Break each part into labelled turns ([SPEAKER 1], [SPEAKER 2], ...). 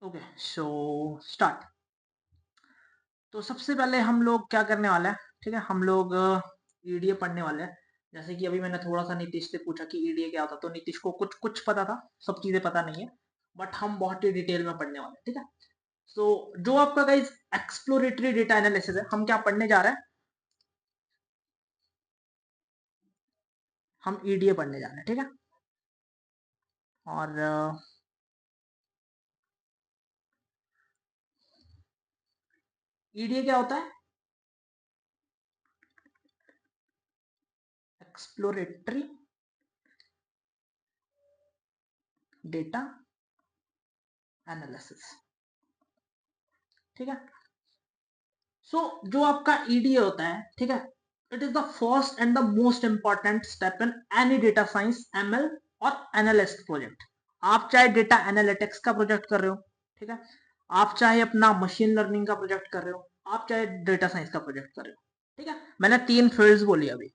[SPEAKER 1] Okay, so start. तो सबसे पहले हम लोग क्या करने वाले हैं, ठीक है, हम लोग ईडीए पढ़ने वाले हैं। जैसे कि अभी मैंने थोड़ा सा नीतीश से पूछा कि ईडीए क्या होता, तो नीतीश को कुछ कुछ पता था, सब चीजें पता नहीं है, बट हम बहुत ही डिटेल में पढ़ने वाले हैं, ठीक है। सो जो आपका गाइस एक्सप्लोरेटरी डेटा एनालिसिस है, हम क्या पढ़ने जा रहे हैं, हम ईडीए पढ़ने जा रहे हैं, ठीक है। और ईडीए क्या होता है, एक्सप्लोरेटरी डेटा एनालिसिस, ठीक है। सो जो आपका ईडीए होता है, ठीक है, it is the first and the most important step in any data science, ML और एनालिस्ट प्रोजेक्ट। आप चाहे डेटा एनालिटिक्स का प्रोजेक्ट कर रहे हो, ठीक है, आप चाहे अपना मशीन लर्निंग का प्रोजेक्ट कर रहे हो, आप चाहे डेटा साइंस का प्रोजेक्ट कर रहे हो, ठीक है। मैंने 3 फील्ड्स बोली अभी,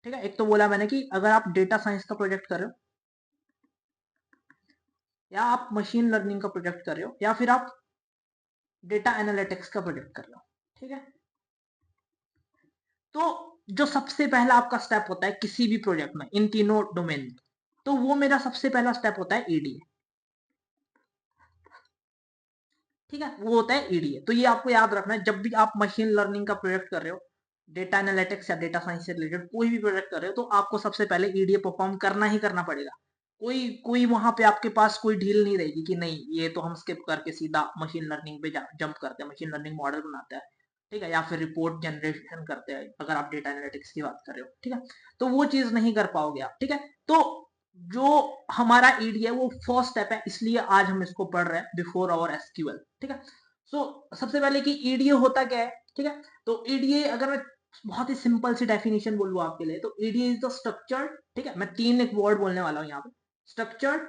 [SPEAKER 1] ठीक है। एक तो बोला मैंने कि अगर आप डेटा साइंस का प्रोजेक्ट कर रहे हो, या आप मशीन लर्निंग का प्रोजेक्ट कर रहे हो, या फिर आप डेटा एनालिटिक्स का प्रोजेक्ट कर रहे हो, ठीक है। तो जो सबसे पहला आपका स्टेप होता है किसी भी प्रोजेक्ट में, इन तीनों डोमेन में, तो वो मेरा सबसे पहला स्टेप होता है ईडीए, ठीक है, वो होता है ईडीए। तो ये आपको याद रखना है, जब भी आप मशीन लर्निंग का प्रोजेक्ट कर रहे हो, डेटा एनालिटिक्स या डेटा साइंस से रिलेटेड कोई भी प्रोजेक्ट कर रहे हो, तो आपको सबसे पहले ईडीए परफॉर्म करना ही करना पड़ेगा। कोई कोई वहां पे आपके पास कोई डील नहीं रहेगी कि नहीं ये तो हम स्किप करके सीधा मशीन लर्निंग पे जंप करते हैं, मशीन लर्निंग मॉडल बनाते हैं, ठीक है, या फिर रिपोर्ट जनरेशन करते हैं अगर आप डेटा एनालिटिक्स की बात कर रहे हो, ठीक है। तो वो चीज नहीं कर पाओगे आप, ठीक है। तो जो हमारा ईडी है वो फर्स्ट स्टेप है, इसलिए आज हम इसको पढ़ रहे हैं बिफोर आवर एसक्यूएल, ठीक है। सो सबसे पहले कि ईडीए होता क्या है, ठीक है। तो ईडीए अगर मैं बहुत ही सिंपल सी डेफिनेशन बोलूँ आपके लिए, तो ईडीए इज द स्ट्रक्चर, ठीक है, मैं 3 एक वर्ड बोलने वाला हूँ यहाँ पे, structured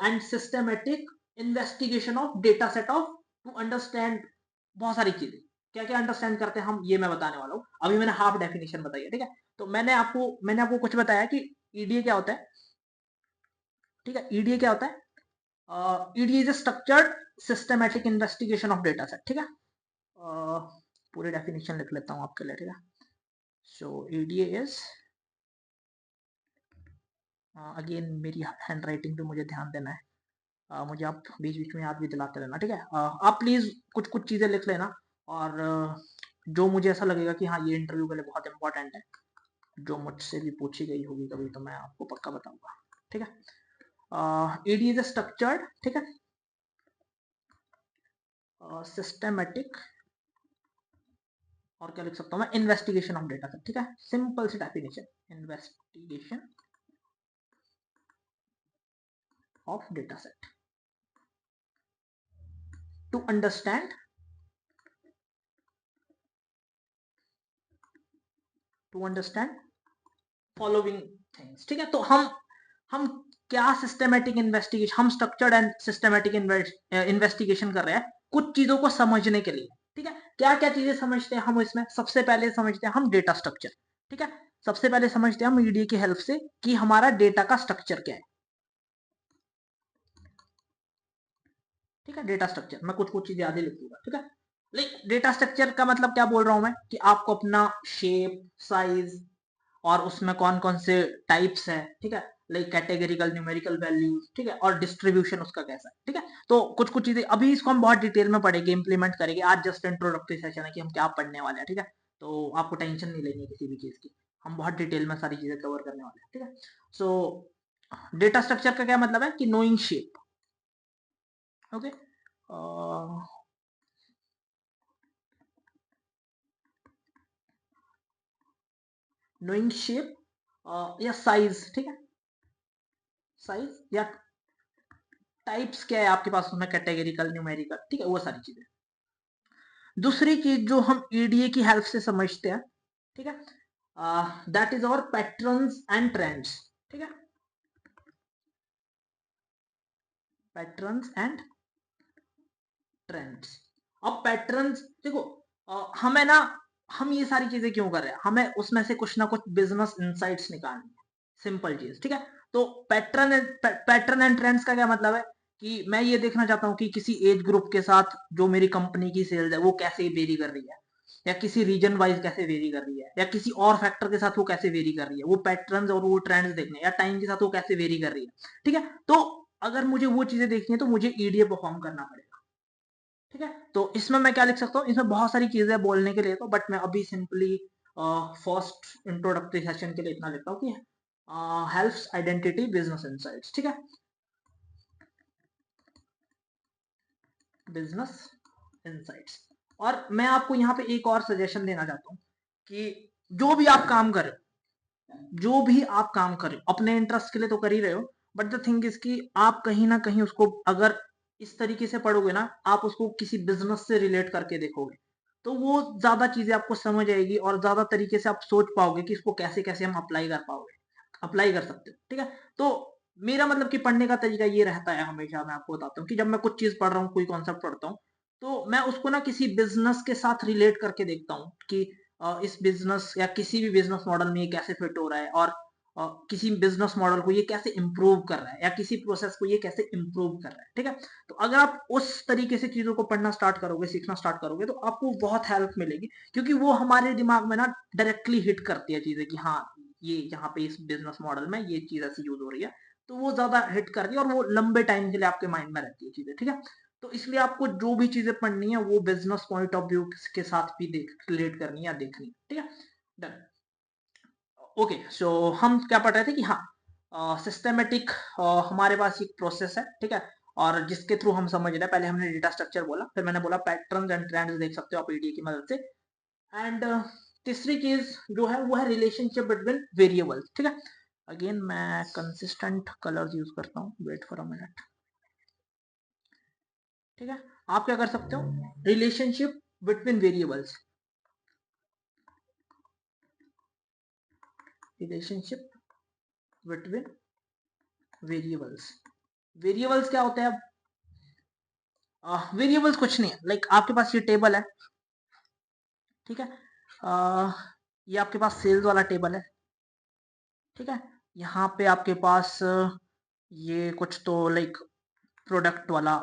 [SPEAKER 1] and systematic investigation of data set of to understand बहुत सारी चीजें। क्या क्या अंडरस्टैंड करते हैं हम, ये मैं बताने वाला हूँ। अभी मैंने हाफ डेफिनेशन बताई है, ठीक है। तो मैंने आपको कुछ बताया कि ईडीए क्या होता है, ठीक है। ईडीए क्या होता है, EDA is a structured systematic investigation of data set, ठीक है। पूरी डेफिनेशन लिख लेता हूँ आपके लिए, ठीक है। सो ईडीए इज, अगेन मेरी हैंड राइटिंग पे मुझे ध्यान देना है, मुझे आप बीच बीच में याद भी दिलाते रहना, ठीक है। आप प्लीज कुछ कुछ चीजें लिख लेना, और जो मुझे ऐसा लगेगा कि हाँ ये इंटरव्यू के लिए बहुत इंपॉर्टेंट है, जो मुझसे भी पूछी गई होगी कभी, तो मैं आपको पक्का बताऊंगा, ठीक है। ईडी इज अ स्ट्रक्चर्ड, ठीक है, सिस्टमेटिक, और क्या लिख सकता हूँ मैं, इन्वेस्टिगेशन ऑफ डेटा सेट, ठीक है। सिंपल सी definition, investigation of data set to understand, following things, ठीक है। तो हम क्या सिस्टमेटिक इन्वेस्टिगेशन, हम स्ट्रक्चर्ड एंड सिस्टमेटिक इन्वेस्टिगेशन कर रहे हैं कुछ चीजों को समझने के लिए, ठीक है। क्या क्या चीजें समझते हैं हम इसमें, सबसे पहले समझते हैं हम डेटा स्ट्रक्चर, ठीक है। सबसे पहले समझते हैं हम ईडीए की हेल्प से कि हमारा डेटा का स्ट्रक्चर क्या है, ठीक है। डेटा स्ट्रक्चर मैं कुछ कुछ चीजें आगे लिखूंगा, ठीक है। लाइक डेटा स्ट्रक्चर का मतलब क्या बोल रहा हूं मैं, कि आपको अपना शेप, साइज, और उसमें कौन कौन से टाइप्स है, ठीक है, लाइक कैटेगरिकल, न्यूमेरिकल वैल्यूज, ठीक है, और डिस्ट्रीब्यूशन उसका कैसा है, ठीक है। तो कुछ कुछ चीजें अभी इसको हम बहुत डिटेल में पढ़ेंगे, इंप्लीमेंट करेंगे। आज जस्ट इंट्रोडक्टरी सेशन है कि हम क्या पढ़ने वाले हैं, ठीक है। तो आपको टेंशन नहीं लेनी है किसी भी चीज की, हम बहुत डिटेल में सारी चीजें कवर करने वाले हैं, ठीक है। सो डेटा स्ट्रक्चर का क्या मतलब है कि knowing shape, okay, knowing shape या साइज, ठीक है, साइज या टाइप्स क्या है आपके पास उसमें, कैटेगरिकल, न्यूमेरिकल, ठीक है, वो सारी चीजें। दूसरी चीज जो हम ईडीए की हेल्प से समझते हैं, ठीक है, that is our patterns and trends, ठीक है, पैटर्न्स एंड ट्रेंड्स। अब पैटर्न्स देखो, हमें ना, हम ये सारी चीजें क्यों कर रहे हैं, हमें उसमें से कुछ ना कुछ बिजनेस इंसाइट्स निकालनी है, सिंपल चीज, ठीक है। तो पैटर्न एंड ट्रेंड्स का क्या मतलब है कि मैं ये देखना चाहता हूँ कि किसी एज ग्रुप के साथ जो मेरी कंपनी की सेल्स है वो कैसे वेरी कर रही है, या किसी रीजन वाइज कैसे वेरी कर रही है, या किसी और फैक्टर के साथ वो कैसे वेरी कर रही है, वो पैटर्न्स और वो ट्रेंड्स देखने, या टाइम के साथ वो कैसे वेरी कर रही है। ठीक है, तो अगर मुझे वो चीजें देखनी है तो मुझे ईडीए परफॉर्म करना पड़ेगा। ठीक है, तो इसमें मैं क्या लिख सकता हूँ, इसमें बहुत सारी चीजें बोलने के लिए, तो बट मैं अभी सिंपली फर्स्ट इंट्रोडक्टरी सेशन के लिए इतना लिखता हूँ कि हेल्प्स आइडेंटिटी बिजनेस इनसाइट्स। ठीक है, बिजनेस इनसाइट्स। और मैं आपको यहाँ पे एक और सजेशन देना चाहता हूँ कि जो भी आप काम कर रहे हो, जो भी आप काम कर रहे हो अपने इंटरेस्ट के लिए तो कर ही रहे हो, बट द थिंग इज कि आप कहीं ना कहीं उसको अगर इस तरीके से पढ़ोगे ना, आप उसको किसी बिजनेस से रिलेट करके देखोगे, तो वो ज्यादा चीजें आपको समझ आएगी और ज्यादा तरीके से आप सोच पाओगे कि इसको कैसे कैसे हम अप्लाई कर पाओगे, अप्लाई कर सकते हो। ठीक है, तो मेरा मतलब कि पढ़ने का तरीका ये रहता है हमेशा, मैं आपको बताता हूँ कि जब मैं कुछ चीज पढ़ रहा हूँ, कोई कॉन्सेप्ट पढ़ता हूँ, तो मैं उसको ना किसी बिजनेस के साथ रिलेट करके देखता हूँ कि इस बिजनेस या किसी भी बिजनेस मॉडल में ये कैसे फिट हो रहा है, और किसी बिजनेस मॉडल को ये कैसे इंप्रूव कर रहा है, या किसी प्रोसेस को ये कैसे इंप्रूव कर रहा है। ठीक है, तो अगर आप उस तरीके से चीजों को पढ़ना स्टार्ट करोगे, सीखना स्टार्ट करोगे, तो आपको बहुत हेल्प मिलेगी, क्योंकि वो हमारे दिमाग में ना डायरेक्टली हिट करती है चीजें कि हाँ, ये यहाँ पे इस बिजनेस मॉडल में ये चीज ऐसी यूज हो रही है, तो वो ज्यादा हिट करती है और वो लंबे टाइम के लिए आपके माइंड में रहती है चीजें। ठीक है, तो इसलिए आपको जो भी चीजें पढ़नी है वो बिजनेस पॉइंट ऑफ व्यू के साथ भी देख रिलेट करनी है या देखनी है। ठीक है, डन। ओके, सो हम क्या पढ़ रहे थे कि हाँ, सिस्टमेटिक हमारे पास एक प्रोसेस है। ठीक है, और जिसके थ्रू हम समझ रहे हैं, पहले हमने डेटा स्ट्रक्चर बोला, फिर मैंने बोला पैटर्न्स एंड ट्रेंड्स देख सकते हो आप ईडीए की मदद से, एंड तीसरी चीज जो है वो है रिलेशनशिप बिटवीन वेरिएबल्स। ठीक है, अगेन मैं कंसिस्टेंट कलर्स यूज करता हूँ, वेट फॉर अ मिनट। ठीक है, आप क्या कर सकते हो, relationship between variables, relationship between variables. Variables क्या होते हैं? वेरिएबल्स कुछ नहीं है, लाइक आपके पास ये टेबल है। ठीक है, ये आपके पास सेल्स वाला टेबल है। ठीक है, यहाँ पे आपके पास ये कुछ तो लाइक प्रोडक्ट वाला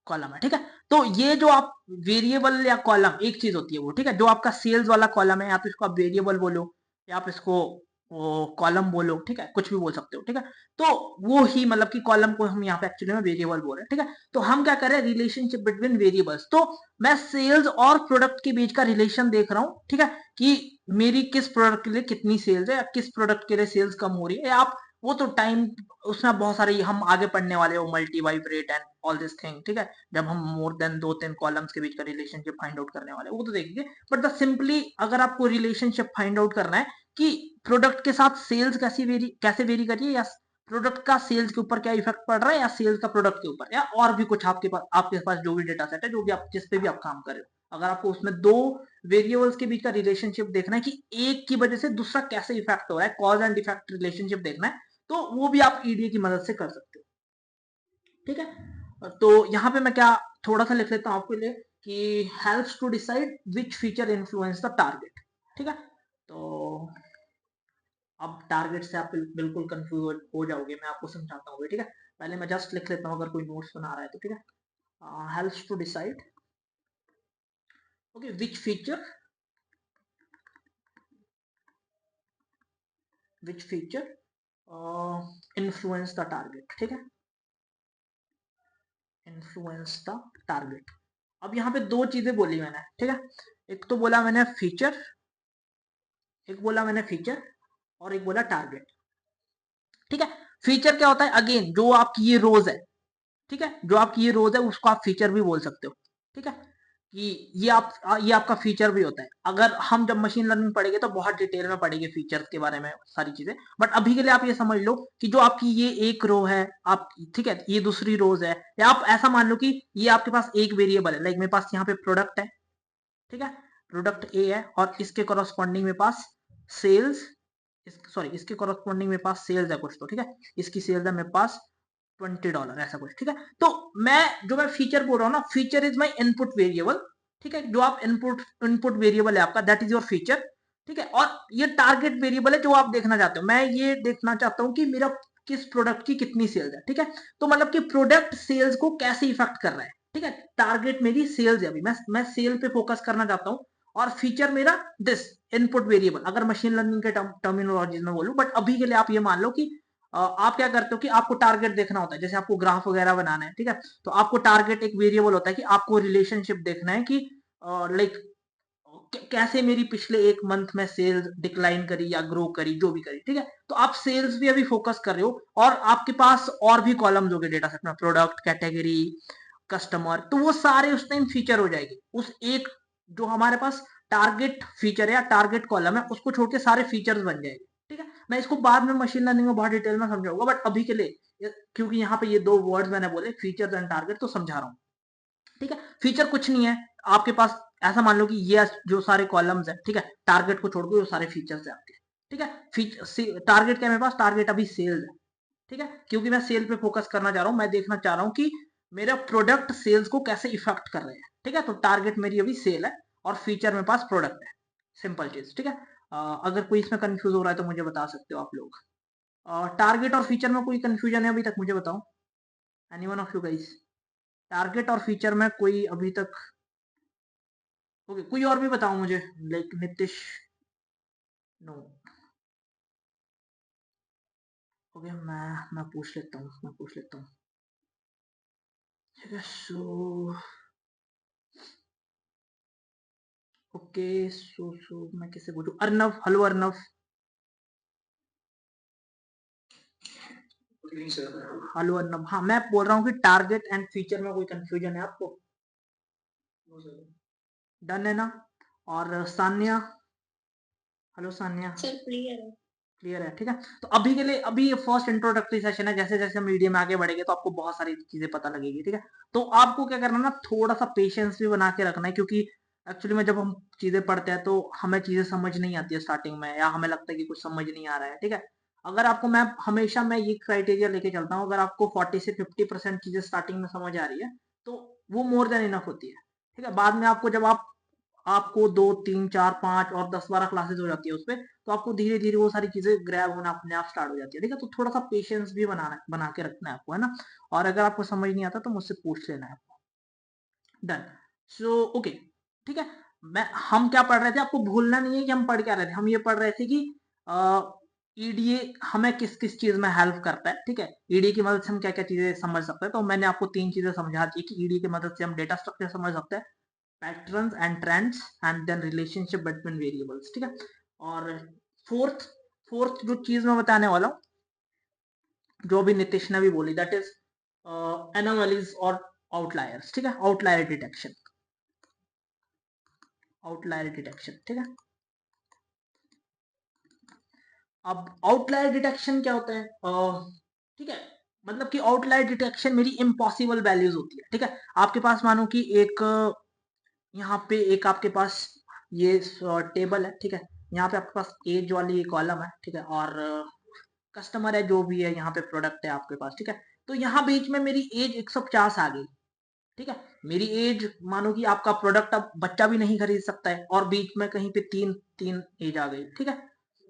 [SPEAKER 1] कॉलम है। ठीक है, तो ये जो आप वेरिएबल या कॉलम एक चीज होती है वो। ठीक है, जो आपका सेल्स वाला कॉलम है, आप इसको आप वेरिएबल बोलो या आप इसको कॉलम बोलो, ठीक है, कुछ भी बोल सकते हो। ठीक है, तो वो ही मतलब कि कॉलम को हम यहाँ पे एक्चुअली में वेरिएबल बोल रहे हैं। ठीक है, तो हम क्या कर रहे हैं, रिलेशनशिप बिटवीन वेरिएबल्स, तो मैं सेल्स और प्रोडक्ट के बीच का रिलेशन देख रहा हूँ। ठीक है, कि मेरी किस प्रोडक्ट के लिए कितनी सेल्स है, या किस प्रोडक्ट के लिए सेल्स कम हो रही है, या आप वो तो टाइम, उसमें बहुत सारे हम आगे पढ़ने वाले हो, multi vibe rate and all this thing. ठीक है, जब हम मोर देन 2-3 कॉलम्स के बीच का रिलेशनशिप फाइंड आउट करने वाले, वो तो देखेंगे। बट द सिंपली अगर आपको रिलेशनशिप फाइंड आउट करना है कि प्रोडक्ट के साथ सेल्स कैसे वेरी करिए, या प्रोडक्ट का सेल्स के ऊपर क्या इफेक्ट पड़ रहा है, या सेल्स का प्रोडक्ट के ऊपर, या और भी कुछ आपके पास जो भी डेटा सेट है, जो भी आप जिस पे भी आप काम कर रहे हो, अगर आपको उसमें दो वेरिएबल्स के बीच का रिलेशनशिप देखना है कि एक की वजह से दूसरा कैसे इफेक्ट हो रहा है, कॉज एंड इफेक्ट रिलेशनशिप देखना है, तो वो भी आप ईडीए की मदद से कर सकते हो। ठीक है, तो यहाँ पे मैं क्या थोड़ा सा लिख लेता हूँ आपके लिए कि helps to decide which feature influence the target. ठीक है, तो अब टारगेट से आप बिल्कुल कंफ्यूज हो जाओगे, मैं आपको समझाता हूँ। ठीक है, पहले मैं जस्ट लिख लेता हूँ अगर कोई नोट्स बना रहा है तो। ठीक है, helps to decide, okay, which feature influence the target. ठीक है, इन्फ्लुएंस द टारगेट। अब यहाँ पे दो चीजें बोली मैंने। ठीक है, एक तो बोला मैंने फीचर, एक बोला मैंने फीचर, और एक बोला टारगेट। ठीक है, फीचर क्या होता है, अगेन जो आपकी ये रोज है। ठीक है, जो आपकी ये रोज है उसको आप फीचर भी बोल सकते हो। ठीक है, कि ये आपका फीचर भी होता है। अगर हम जब मशीन लर्निंग पढ़ेंगे तो बहुत डिटेल में पढ़ेंगे फीचर्स के बारे में सारी चीजें, बट अभी के लिए आप ये समझ लो कि जो आपकी ये एक रो है, आप, ठीक है, ये दूसरी रोज है, या आप ऐसा मान लो कि ये आपके पास एक वेरिएबल है, लाइक मेरे पास यहाँ पे प्रोडक्ट है। ठीक है, प्रोडक्ट ए है, और इसके कॉरस्पॉन्डिंग मेरे पास सेल्स, सॉरी, इसके कॉरस्पॉन्डिंग मेरे पास सेल्स है कुछ तो। ठीक है, इसकी सेल्स है मेरे पास $20 ऐसा कुछ। ठीक है, तो मैं फीचर बोल रहा हूँ ना, feature is my input variable. ठीक है, जो आप इनपुट वेरिएबल है आपका, दैट इज योर फीचर। ठीक है, और ये टारगेट वेरिएबल है जो आप देखना चाहते हो। मैं ये देखना चाहता हूँ कि मेरा किस प्रोडक्ट की कितनी सेल्स है, ठीक है। तो मतलब कि प्रोडक्ट सेल्स को कैसे इफेक्ट कर रहा है, ठीक है। टारगेट मेरी सेल्स है, अभी मैं सेल पे फोकस करना चाहता हूँ, और फीचर मेरा दिस इनपुट वेरिएबल, अगर मशीन लर्निंग के टर्मिनोलॉजी में बोलूं। बट अभी के लिए आप ये मान लो कि आप क्या करते हो कि आपको टारगेट देखना होता है, जैसे आपको ग्राफ वगैरह बनाना है, ठीक है। तो आपको टारगेट एक वेरिएबल होता है कि आपको रिलेशनशिप देखना है कि लाइक कैसे मेरी पिछले एक मंथ में सेल्स डिक्लाइन करी या ग्रो करी, जो भी करी, ठीक है। तो आप सेल्स भी अभी फोकस कर रहे हो, और आपके पास और भी कॉलम्स हो गए डेटा सेट में, प्रोडक्ट, कैटेगरी, कस्टमर, तो वो सारे उस टाइम फीचर हो जाएगी। उस एक जो हमारे पास टारगेट फीचर है या टारगेट कॉलम है, उसको छोड़ के सारे फीचर्स बन जाएंगे, ठीक है। मैं इसको बाद में मशीन लर्निंग में बहुत डिटेल में समझाऊंगा, बट अभी के लिए क्योंकि यहाँ पे ये दो वर्ड्स मैंने बोले, फीचर्स एंड टारगेट, तो समझा रहा हूँ, ठीक है। फीचर कुछ नहीं है आपके पास, ऐसा मान लो कि ये जो सारे कॉलम्स है, ठीक है, टारगेट को छोड़ के वो सारे फीचर्स है आपके, ठीक है। टारगेट क्या है मेरे पास, टारगेट अभी सेल्स है, ठीक है, क्योंकि मैं सेल पे फोकस करना चाह रहा हूँ। मैं देखना चाह रहा हूँ कि मेरा प्रोडक्ट सेल्स को कैसे इफेक्ट कर रहे हैं, ठीक है। तो टारगेट मेरी अभी सेल है, और फीचर मेरे पास प्रोडक्ट है, सिंपल चीज, ठीक है। अगर कोई इसमें कंफ्यूज हो रहा है तो मुझे बता सकते हो आप लोग। टारगेट और फीचर में कोई कंफ्यूजन है अभी तक, मुझे बताओ, anyone of you guys. Target और फीचर में कोई अभी तक, ओके, कोई और भी बताओ मुझे, लाइक नितिश, नो, ओके, मैं पूछ लेता हूँ, ठीक है। सो ओके, सो मैं किसे पूछूं, अर्नव, हेलो अर्नव। हेलो अर्नव, हाँ, मैं बोल रहा हूँ कि टारगेट एंड फीचर में कोई कंफ्यूजन है आपको? डन है ना? और Sanya, hello Sanya, sir clear है? क्लियर है, ठीक है। तो अभी के लिए, अभी फर्स्ट इंट्रोडक्टरी सेशन है, जैसे जैसे मीडियम में आगे बढ़ेंगे तो आपको बहुत सारी चीजें पता लगेगी, ठीक है। तो आपको क्या करना ना, थोड़ा सा पेशेंस भी बना के रखना है, क्योंकि एक्चुअली में जब हम चीजें पढ़ते हैं तो हमें चीजें समझ नहीं आती है स्टार्टिंग में, या हमें लगता है कि कुछ समझ नहीं आ रहा है, ठीक है। अगर आपको, मैं हमेशा मैं ये क्राइटेरिया लेके चलता हूँ, अगर आपको 40 से 50% चीजें स्टार्टिंग में समझ आ रही है तो वो मोर देन इनफ होती है, ठीक है। बाद में आपको, जब आपको 2 3 4 5 और 10 12 क्लासेस हो जाती है उस पर, तो आपको धीरे धीरे वो सारी चीजें ग्रैब होना अपने आप स्टार्ट हो जाती है, ठीक है। तो थोड़ा सा पेशेंस भी बना के रखना है आपको, है ना। और अगर आपको समझ नहीं आता तो मुझसे पूछ लेना है आपको। डन। सो ओके, ठीक है। हम क्या पढ़ रहे थे, आपको भूलना नहीं है कि हम पढ़ क्या रहे थे। हम ये पढ़ रहे थे कि ईडीए हमें किस किस चीज में हेल्प करता है, ठीक है। ईडीए की मदद से हम क्या क्या चीजें समझ सकते हैं। तो मैंने आपको 3 चीजें समझा दी कि ईडीए की मदद से हम डेटा स्ट्रक्चर समझ सकते हैं, patterns and trends, and then relationship between variables, ठीक है। और फोर्थ फोर्थ जो चीज मैं बताने वाला हूँ, जो भी नीतीश ने भी बोली, दैट इज एनोमलीज और आउटलायर्स, ठीक है। आउटलायर डिटेक्शन, ठीक है। अब आउटलायर डिटेक्शन क्या होता है, ठीक है। मतलब कि आउटलायर डिटेक्शन मेरी इम्पॉसिबल वैल्यूज होती है, ठीक है। आपके पास मानो कि एक, यहाँ पे एक आपके पास ये टेबल है, ठीक है। यहाँ पे आपके पास एज वाली कॉलम है, ठीक है, और कस्टमर है, जो भी है, यहाँ पे प्रोडक्ट है आपके पास, ठीक है। तो यहाँ बीच में मेरी एज 150 आ गई, ठीक है। मेरी एज, मानो कि आपका प्रोडक्ट अब बच्चा भी नहीं खरीद सकता है, और बीच में कहीं पे तीन तीन एज आ गई, ठीक है।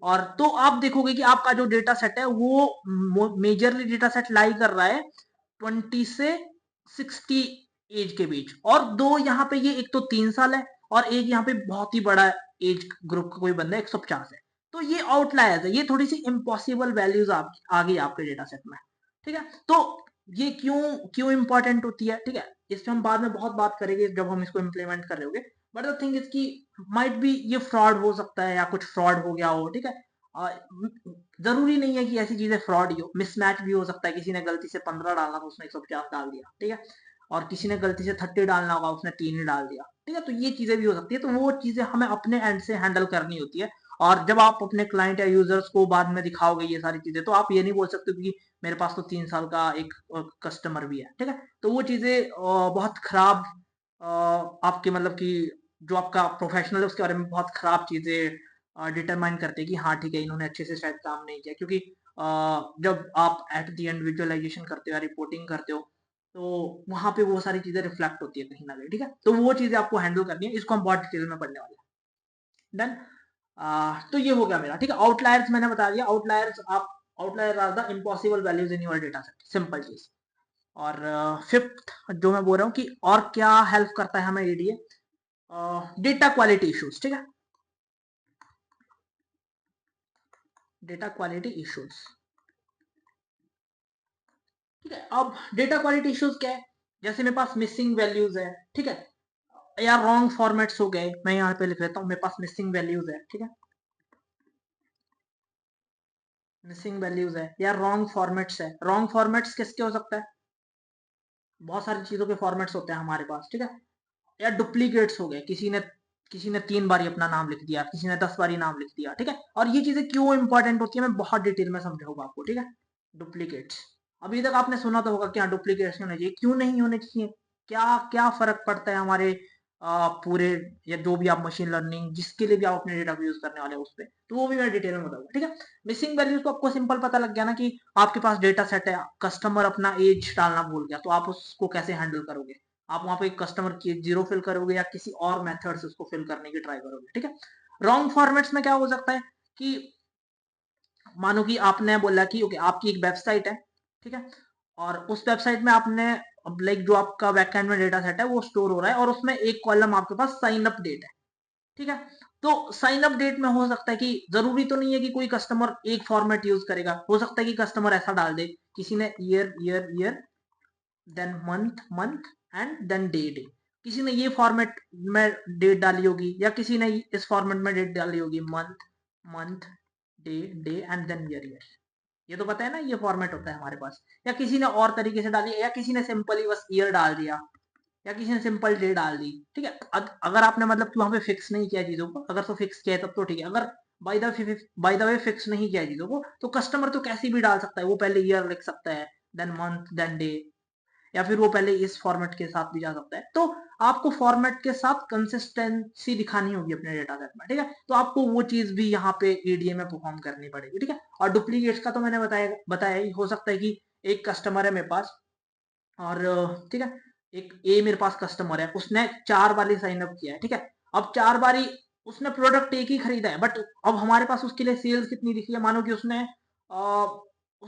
[SPEAKER 1] और तो आप देखोगे कि आपका जो डेटा सेट है वो मेजरली डेटा सेट लाई कर रहा है 20 से 60 एज के बीच, और दो यहाँ पे, ये एक तो 3 साल है, और एक यहाँ पे बहुत ही बड़ा एज ग्रुप का कोई बंदा 150 है। तो ये आउटलायर्स है, ये थोड़ी सी इम्पॉसिबल वैल्यूज आ गई आपके डेटा सेट में, ठीक है। तो ये क्यों क्यों इंपॉर्टेंट होती है, ठीक है, इस पे हम बाद में बहुत बात करेंगे जब हम इसको इम्प्लीमेंट कर रहे होंगे। बट द थिंग इज की माइट बी ये फ्रॉड हो सकता है, या कुछ फ्रॉड हो गया हो, ठीक है। जरूरी नहीं है कि ऐसी चीजें फ्रॉड ही हो, मिसमैच भी हो सकता है, किसी ने गलती से 15 डालना था, उसने 150 डाल दिया, ठीक है। और किसी ने गलती से 30 डालना होगा, उसने 3 ही डाल दिया, ठीक है। तो ये चीजें भी हो सकती है, तो वो चीजें हमें अपने एंड से हैंडल करनी होती है। और जब आप अपने क्लाइंट या यूजर्स को बाद में दिखाओगे ये सारी चीजें, तो आप ये नहीं बोल सकते कि मेरे पास तो 3 साल का एक कस्टमर भी है, ठीक है। तो वो चीजें बहुत खराब, आपके मतलब कि जो आपका प्रोफेशनल है उसके बारे में बहुत खराब चीजें डिटरमाइन करते हैं कि हाँ ठीक है, इन्होंने अच्छे से शायद काम नहीं किया। क्योंकि जब आप एट द एंड विजुअलाइजेशन करते हो या रिपोर्टिंग करते हो, तो वहां पे वो सारी चीजें रिफ्लेक्ट होती है कहीं ना कहीं, ठीक है। तो वो चीजें आपको हैंडल करनी है, इसको हम बहुत डिटेल में पढ़ने वाले हैं। डन। तो ये हो गया मेरा, ठीक है। आउटलायर्स मैंने बता दिया। आउटलायर्स आप outlier are the impossible values in your data set, simple चीज। और फिफ्थ जो मैं बोल रहा हूँ कि और क्या हेल्प करता है हमें ईडीए, डेटा क्वालिटी इश्यूज, ठीक है, डेटा क्वालिटी इश्यूज, ठीक है। अब डेटा क्वालिटी इश्यूज क्या है, जैसे मेरे पास मिसिंग वैल्यूज है, ठीक है, या रॉन्ग फॉर्मेट्स हो गए, मैं यहाँ पे लिख लेता हूँ मेरे पास मिसिंग वैल्यूज है, ठीक है, मिसिंग वैल्यूज है या रॉन्ग फॉर्मेट्स है। रॉन्ग फॉर्मेट्स किसके हो सकता है, बहुत सारी चीजों के फॉर्मेट्स होते हैं हमारे पास, ठीक है, या डुप्लीकेट्स हो गए, किसी ने 3 बारी अपना नाम लिख दिया, किसी ने 10 बारी नाम लिख दिया, ठीक है। और ये चीजें क्यों इंपॉर्टेंट होती है मैं बहुत डिटेल में समझाऊंगा आपको, ठीक है। डुप्लीकेट्स, अभी तक आपने सुना तो होगा कि हाँ डुप्लीकेट्स होने चाहिए, क्यों नहीं होने चाहिए, क्या क्या फर्क पड़ता है हमारे पूरे, या जो भी आप मशीन लर्निंग जिसके लिए भी आप अपने डेटा को यूज करने वाले हैं उस पर, तो वो भी मैं डिटेल में बताऊंगा, ठीक है। मिसिंग वैल्यूज को आपको सिंपल पता लग गया ना कि आपके पास डेटा सेट है, कस्टमर अपना एज डालना भूल गया, तो आप उसको कैसे हैंडल करोगे, आप वहां पे कस्टमर की जीरो फिल करोगे या किसी और मेथड से उसको फिल करने की ट्राई करोगे, ठीक है। रॉन्ग फॉर्मेट्स में क्या हो सकता है कि मानो कि आपने बोला कि ओके आपकी एक वेबसाइट है, ठीक है, और उस वेबसाइट में आपने लाइक जो आपका बैकएंड में डेटा सेट है वो स्टोर हो रहा है, और उसमें एक कॉलम आपके पास साइन अप डेट है, ठीक है। तो साइन अप डेट में हो सकता है कि जरूरी तो नहीं है कि कोई कस्टमर एक फॉर्मेट यूज करेगा, हो सकता है कि कस्टमर ऐसा डाल दे, किसी ने year year year, then month month, and then day day, किसी ने ये फॉर्मेट में डेट डाली होगी, या किसी ने इस फॉर्मेट में डेट डाली होगी, month month, day day, and then year year. ये तो पता है ना ये फॉर्मेट होता है हमारे पास, या किसी ने और तरीके से डाली, या किसी ने सिंपली बस ईयर डाल दिया, या किसी ने सिंपल डे डाल दी, ठीक है। अगर आपने मतलब कि वहां पे फिक्स नहीं किया चीजों को, अगर तो फिक्स किया है तब तो ठीक है, अगर बाय द वे फिक्स नहीं किया चीजों को, तो कस्टमर तो कैसे भी डाल सकता है, वो पहले ईयर लिख सकता है, देन मंथ, देन डे, या फिर वो पहले इस फॉर्मेट के साथ भी जा सकता है। तो आपको फॉर्मेट के साथ कंसिस्टेंसी दिखानी होगी अपने डेटा सेट में, ठीक है, तो आपको वो चीज भी यहाँ पे ईडीए में परफॉर्म करनी पड़ेगी, ठीक है। और डुप्लीकेट्स का तो मैंने बताया ही, हो सकता है कि एक कस्टमर है मेरे पास, और ठीक है, एक ए मेरे पास कस्टमर है, उसने 4 बारी साइन अप किया है, ठीक है। अब 4 बारी उसने प्रोडक्ट एक ही खरीदा है, बट अब हमारे पास उसके लिए सेल्स कितनी दिखी है, मानो कि उसने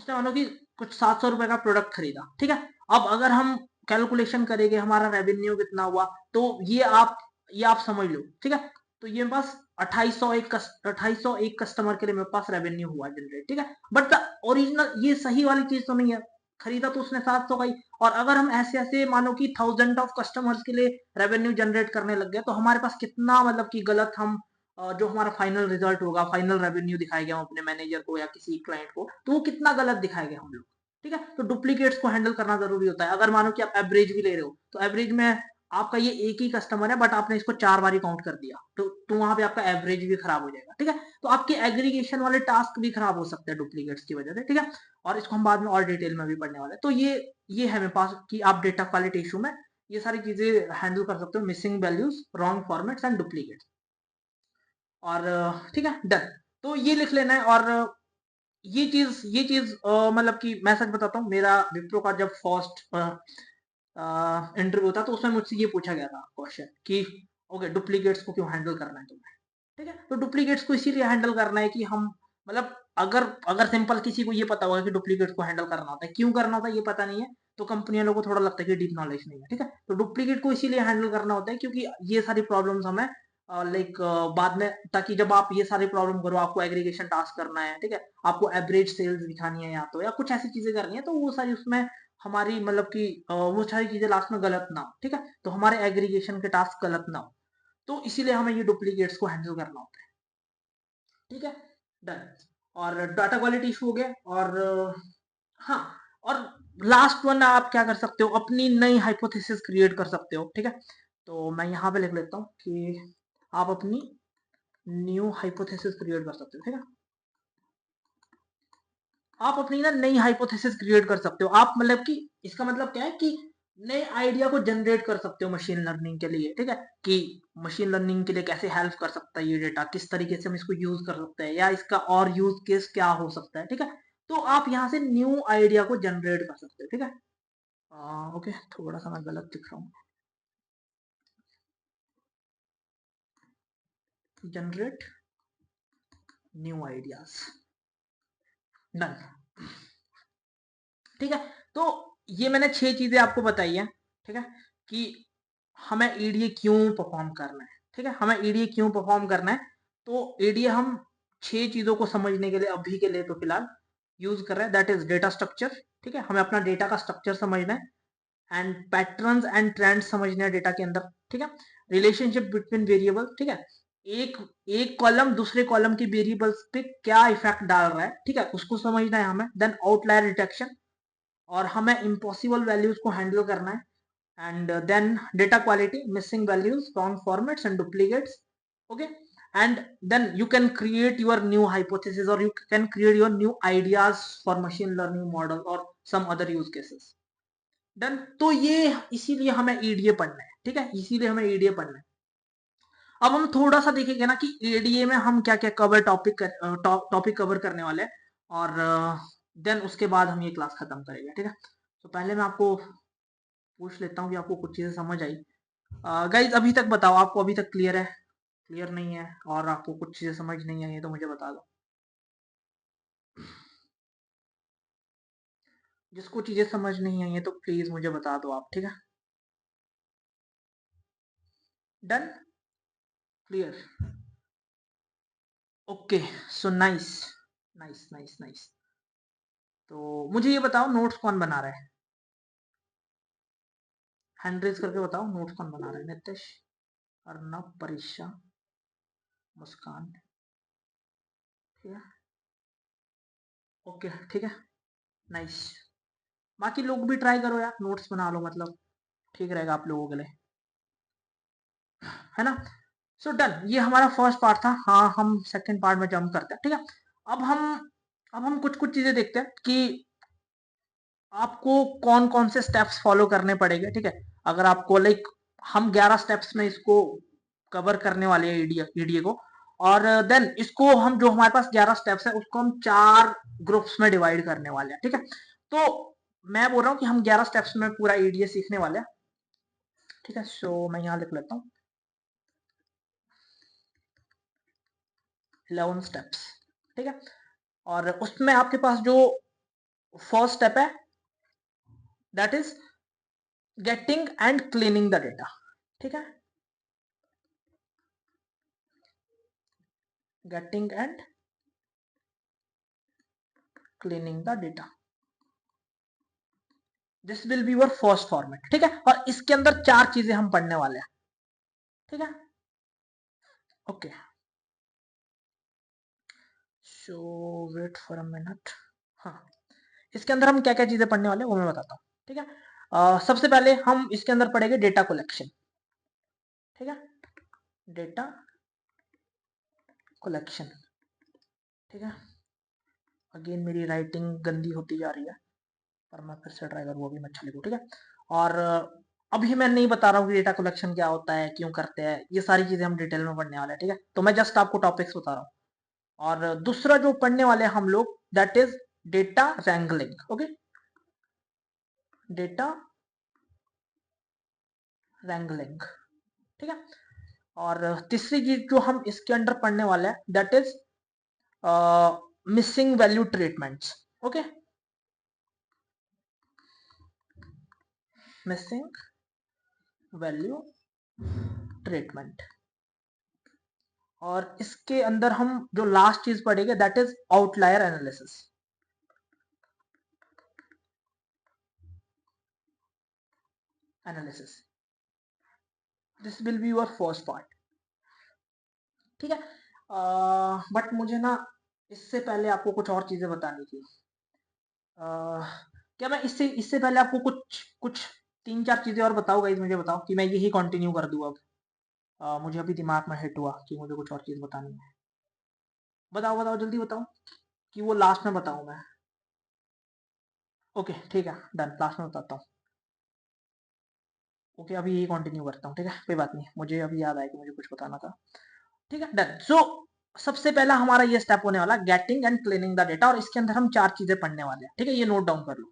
[SPEAKER 1] मानो कि कुछ 700 रुपए का प्रोडक्ट खरीदा, ठीक है। अब अगर हम कैलकुलेशन करेंगे हमारा रेवेन्यू कितना हुआ, तो ये आप समझ लो, ठीक है। तो ये मेरे पास 2801 कस्टमर के लिए मेरे पास रेवेन्यू हुआ जनरेट, ठीक है। बट द ओरिजिनल ये सही वाली चीज तो नहीं है, खरीदा तो उसने 700 का ही। और अगर हम ऐसे ऐसे मानो कि 1000 ऑफ कस्टमर्स के लिए रेवेन्यू जनरेट करने लग गए, तो हमारे पास कितना मतलब कि गलत हम जो हमारा फाइनल रिजल्ट होगा, फाइनल रेवेन्यू दिखाएगा हम अपने मैनेजर को या किसी क्लाइंट को, तो वो कितना गलत दिखाएगा हम लोग, ठीक है। तो डुप्लीकेट्स को हैंडल करना जरूरी होता है। अगर मानो कि आप एवरेज भी ले रहे हो, तो एवरेज में आपका ये एक ही कस्टमर है, बट आपने इसको 4 बारी काउंट कर दिया, तो वहां पे आपका एवरेज भी खराब हो जाएगा, ठीक है। तो आपके एग्रीगेशन वाले टास्क भी खराब हो सकते हैं डुप्लीकेट्स की वजह से, ठीक है। और इसको हम बाद में और डिटेल में भी पढ़ने वाले हैं। तो ये है मेरे पास कि आप डेटा क्वालिटी इशू में ये सारी चीजें हैंडल कर सकते हो, missing values, wrong formats and duplicates. और ठीक है, डन। तो ये लिख लेना है। और ये चीज मतलब कि मैं सच बताता हूँ, मेरा विप्रो का जब फर्स्ट इंटरव्यू था, तो उसमें मुझसे ये पूछा गया था क्वेश्चन कि ओके डुप्लीकेट्स को क्यों हैंडल करना है तुम्हें, ठीक है। तो डुप्लीकेट्स को इसीलिए हैंडल करना है कि हम मतलब अगर अगर सिंपल किसी को ये पता होगा कि डुप्लीकेट्स को हैंडल करना होता है, क्यों करना होता है ये पता नहीं है, तो कंपनी लोगों को थोड़ा लगता है कि डीप नॉलेज नहीं है, ठीक है। तो डुप्लीकेट को इसीलिए हैंडल करना होता है क्योंकि ये सारी प्रॉब्लम्स हमें लाइक बाद में, ताकि जब आप ये सारी प्रॉब्लम करो, आपको एग्रीगेशन टास्क करना है, ठीक है, आपको एवरेज सेल्स दिखानी है या तो, या कुछ ऐसी चीजें करनी है, तो वो सारी उसमें हमारी मतलब कि वो सारी चीजें लास्ट में गलत ना हो, ठीक है, तो हमारे एग्रीगेशन के टास्क गलत ना हो, तो इसीलिए हमें ये डुप्लीकेट्स को हैंडल करना होता है, ठीक है, डन। और डाटा क्वालिटी इशू हो गया। और हाँ, और लास्ट वन आप क्या कर सकते हो, अपनी नई हाइपोथेसिस क्रिएट कर सकते हो, ठीक है। तो मैं यहाँ पे लिख लेता हूँ कि आप अपनी न्यू हाइपोथेसिस क्रिएट कर सकते हो, ठीक है। आप अपनी ना नई हाइपोथेसिस क्रिएट कर सकते हो, आप मतलब कि इसका मतलब क्या है कि नए आइडिया को जनरेट कर सकते हो मशीन लर्निंग के लिए, ठीक है, कि मशीन लर्निंग के लिए कैसे हेल्प कर सकता है ये डेटा, किस तरीके से हम इसको यूज कर सकते हैं, या इसका और यूज केस क्या हो सकता है, ठीक है। तो आप यहाँ से न्यू आइडिया को जनरेट कर सकते हो, ठीक है। ओके, थोड़ा सा मैं गलत लिख रहा हूँ, जनरेट न्यू आइडियाज, डन। ठीक है, तो ये मैंने 6 चीजें आपको बताई है, ठीक है, कि हमें ईडीए क्यों परफॉर्म करना है, ठीक है, हमें ईडीए क्यों परफॉर्म करना है। तो ईडीए हम 6 चीजों को समझने के लिए अभी के लिए तो फिलहाल यूज कर रहे हैं, दैट इज डेटा स्ट्रक्चर, ठीक है, हमें अपना डेटा का स्ट्रक्चर समझना है, एंड पैटर्न्स एंड ट्रेंड्स समझने हैं डेटा के अंदर, ठीक है, रिलेशनशिप बिटवीन वेरिएबल, ठीक है, एक एक कॉलम दूसरे कॉलम के वेरिएबल्स पे क्या इफेक्ट डाल रहा है, ठीक है, उसको समझना है हमें, देन आउटलायर डिटेक्शन, और हमें इम्पॉसिबल वैल्यूज को हैंडल करना है, and then data quality, missing values, wrong formats and duplicates, okay, and then you can create your new hypothesis और you can create your new ideas for machine learning model और some other use cases. Done, तो ये इसीलिए हमें EDA पढ़ना है, ठीक है, इसीलिए हमें ईडीए पढ़ना है। अब हम थोड़ा सा देखेंगे ना कि ईडीए में हम क्या क्या कवर टॉपिक कवर करने वाले हैं, और देन उसके बाद हम ये क्लास खत्म करेंगे, ठीक है। तो पहले मैं आपको पूछ लेता हूँ कि आपको कुछ चीजें समझ आई। गाइज अभी तक बताओ, आपको अभी तक क्लियर है, क्लियर नहीं है, और आपको कुछ चीजें समझ नहीं आई है तो मुझे बता दो। जिसको चीजें समझ नहीं आई है तो प्लीज मुझे बता दो आप, ठीक है। Done, clear, okay, so nice, nice nice nice. तो मुझे ये बताओ, नोट्स कौन बना रहा है, हैंड रेज करके बताओ, नोट्स कौन बना रहा है। नितिश, अर्नब, परीक्षा, मुस्कान, ठीक है, ओके, ठीक है, नाइस। बाकी लोग भी ट्राई करो यार, नोट्स बना लो, मतलब ठीक रहेगा आप लोगों के लिए, है ना। सो डन, ये हमारा फर्स्ट पार्ट था। हाँ, हम सेकंड पार्ट में जंप करते हैं, ठीक है। अब हम अब हम कुछ कुछ चीजें देखते हैं कि आपको कौन कौन से स्टेप्स फॉलो करने पड़ेंगे, ठीक है। अगर आपको लाइक हम 11 स्टेप्स में इसको कवर करने वाले हैं ईडीए को, और देन इसको हम जो हमारे पास 11 स्टेप्स है उसको हम 4 ग्रुप्स में डिवाइड करने वाले हैं, ठीक है। तो मैं बोल रहा हूँ कि हम 11 स्टेप्स में पूरा ईडीए सीखने वाले हैं, ठीक है। सो मैं यहाँ लिख लेता हूँ 11 स्टेप्स, ठीक है। और उसमें आपके पास जो फर्स्ट स्टेप है that is getting and cleaning the data, ठीक है, getting and cleaning the data, this will be your first format, ठीक है। और इसके अंदर 4 चीजें हम पढ़ने वाले हैं, ठीक है, okay. So wait for a minute, हाँ, इसके अंदर हम क्या क्या चीजें पढ़ने वाले हैं वो मैं बताता हूँ, ठीक है। सबसे पहले हम इसके अंदर पढ़ेंगे डेटा कलेक्शन, ठीक है, डेटा कलेक्शन, ठीक है। अगेन मेरी राइटिंग गंदी होती जा रही है, पर मैं फिर से ट्राई करूँ, अभी मैं अच्छा लिखूँ, ठीक है। और अभी मैं नहीं बता रहा हूँ कि डेटा कलेक्शन क्या होता है, क्यों करते हैं, ये सारी चीजें हम डिटेल में पढ़ने वाले हैं, ठीक है। तो मैं जस्ट आपको टॉपिक्स बता रहा हूँ। और दूसरा जो पढ़ने वाले हैं हम लोग that is data wrangling, okay, data wrangling, ठीक है। और तीसरी चीज जो हम इसके अंडर पढ़ने वाले हैं that is missing value treatments, okay, missing value treatment. और इसके अंदर हम जो लास्ट चीज पढ़ेंगे that is outlier analysis, analysis, this will be your first part, ठीक है। बट मुझे ना इससे पहले आपको कुछ और चीजें बतानी थी। क्या मैं इससे इससे पहले आपको कुछ कुछ 3-4 चीजें और बताओ गाइस, मुझे बताओ कि मैं यही कंटिन्यू कर दूं अब। मुझे अभी दिमाग में हिट हुआ कि मुझे कुछ और चीज बतानी है। बताओ बताओ जल्दी बताओ, कि वो लास्ट में बताऊं मैं। ओके, ठीक है, डन, लास्ट में बताता हूँ। ओके, अभी यही कंटिन्यू करता हूँ, ठीक है, कोई बात नहीं, मुझे अभी याद आया कि मुझे कुछ बताना था, ठीक है, डन। सो सबसे पहला हमारा ये स्टेप होने वाला getting and cleaning the data, और इसके अंदर हम 4 चीजें पढ़ने वाले हैं, ठीक है, ये नोट डाउन कर लो।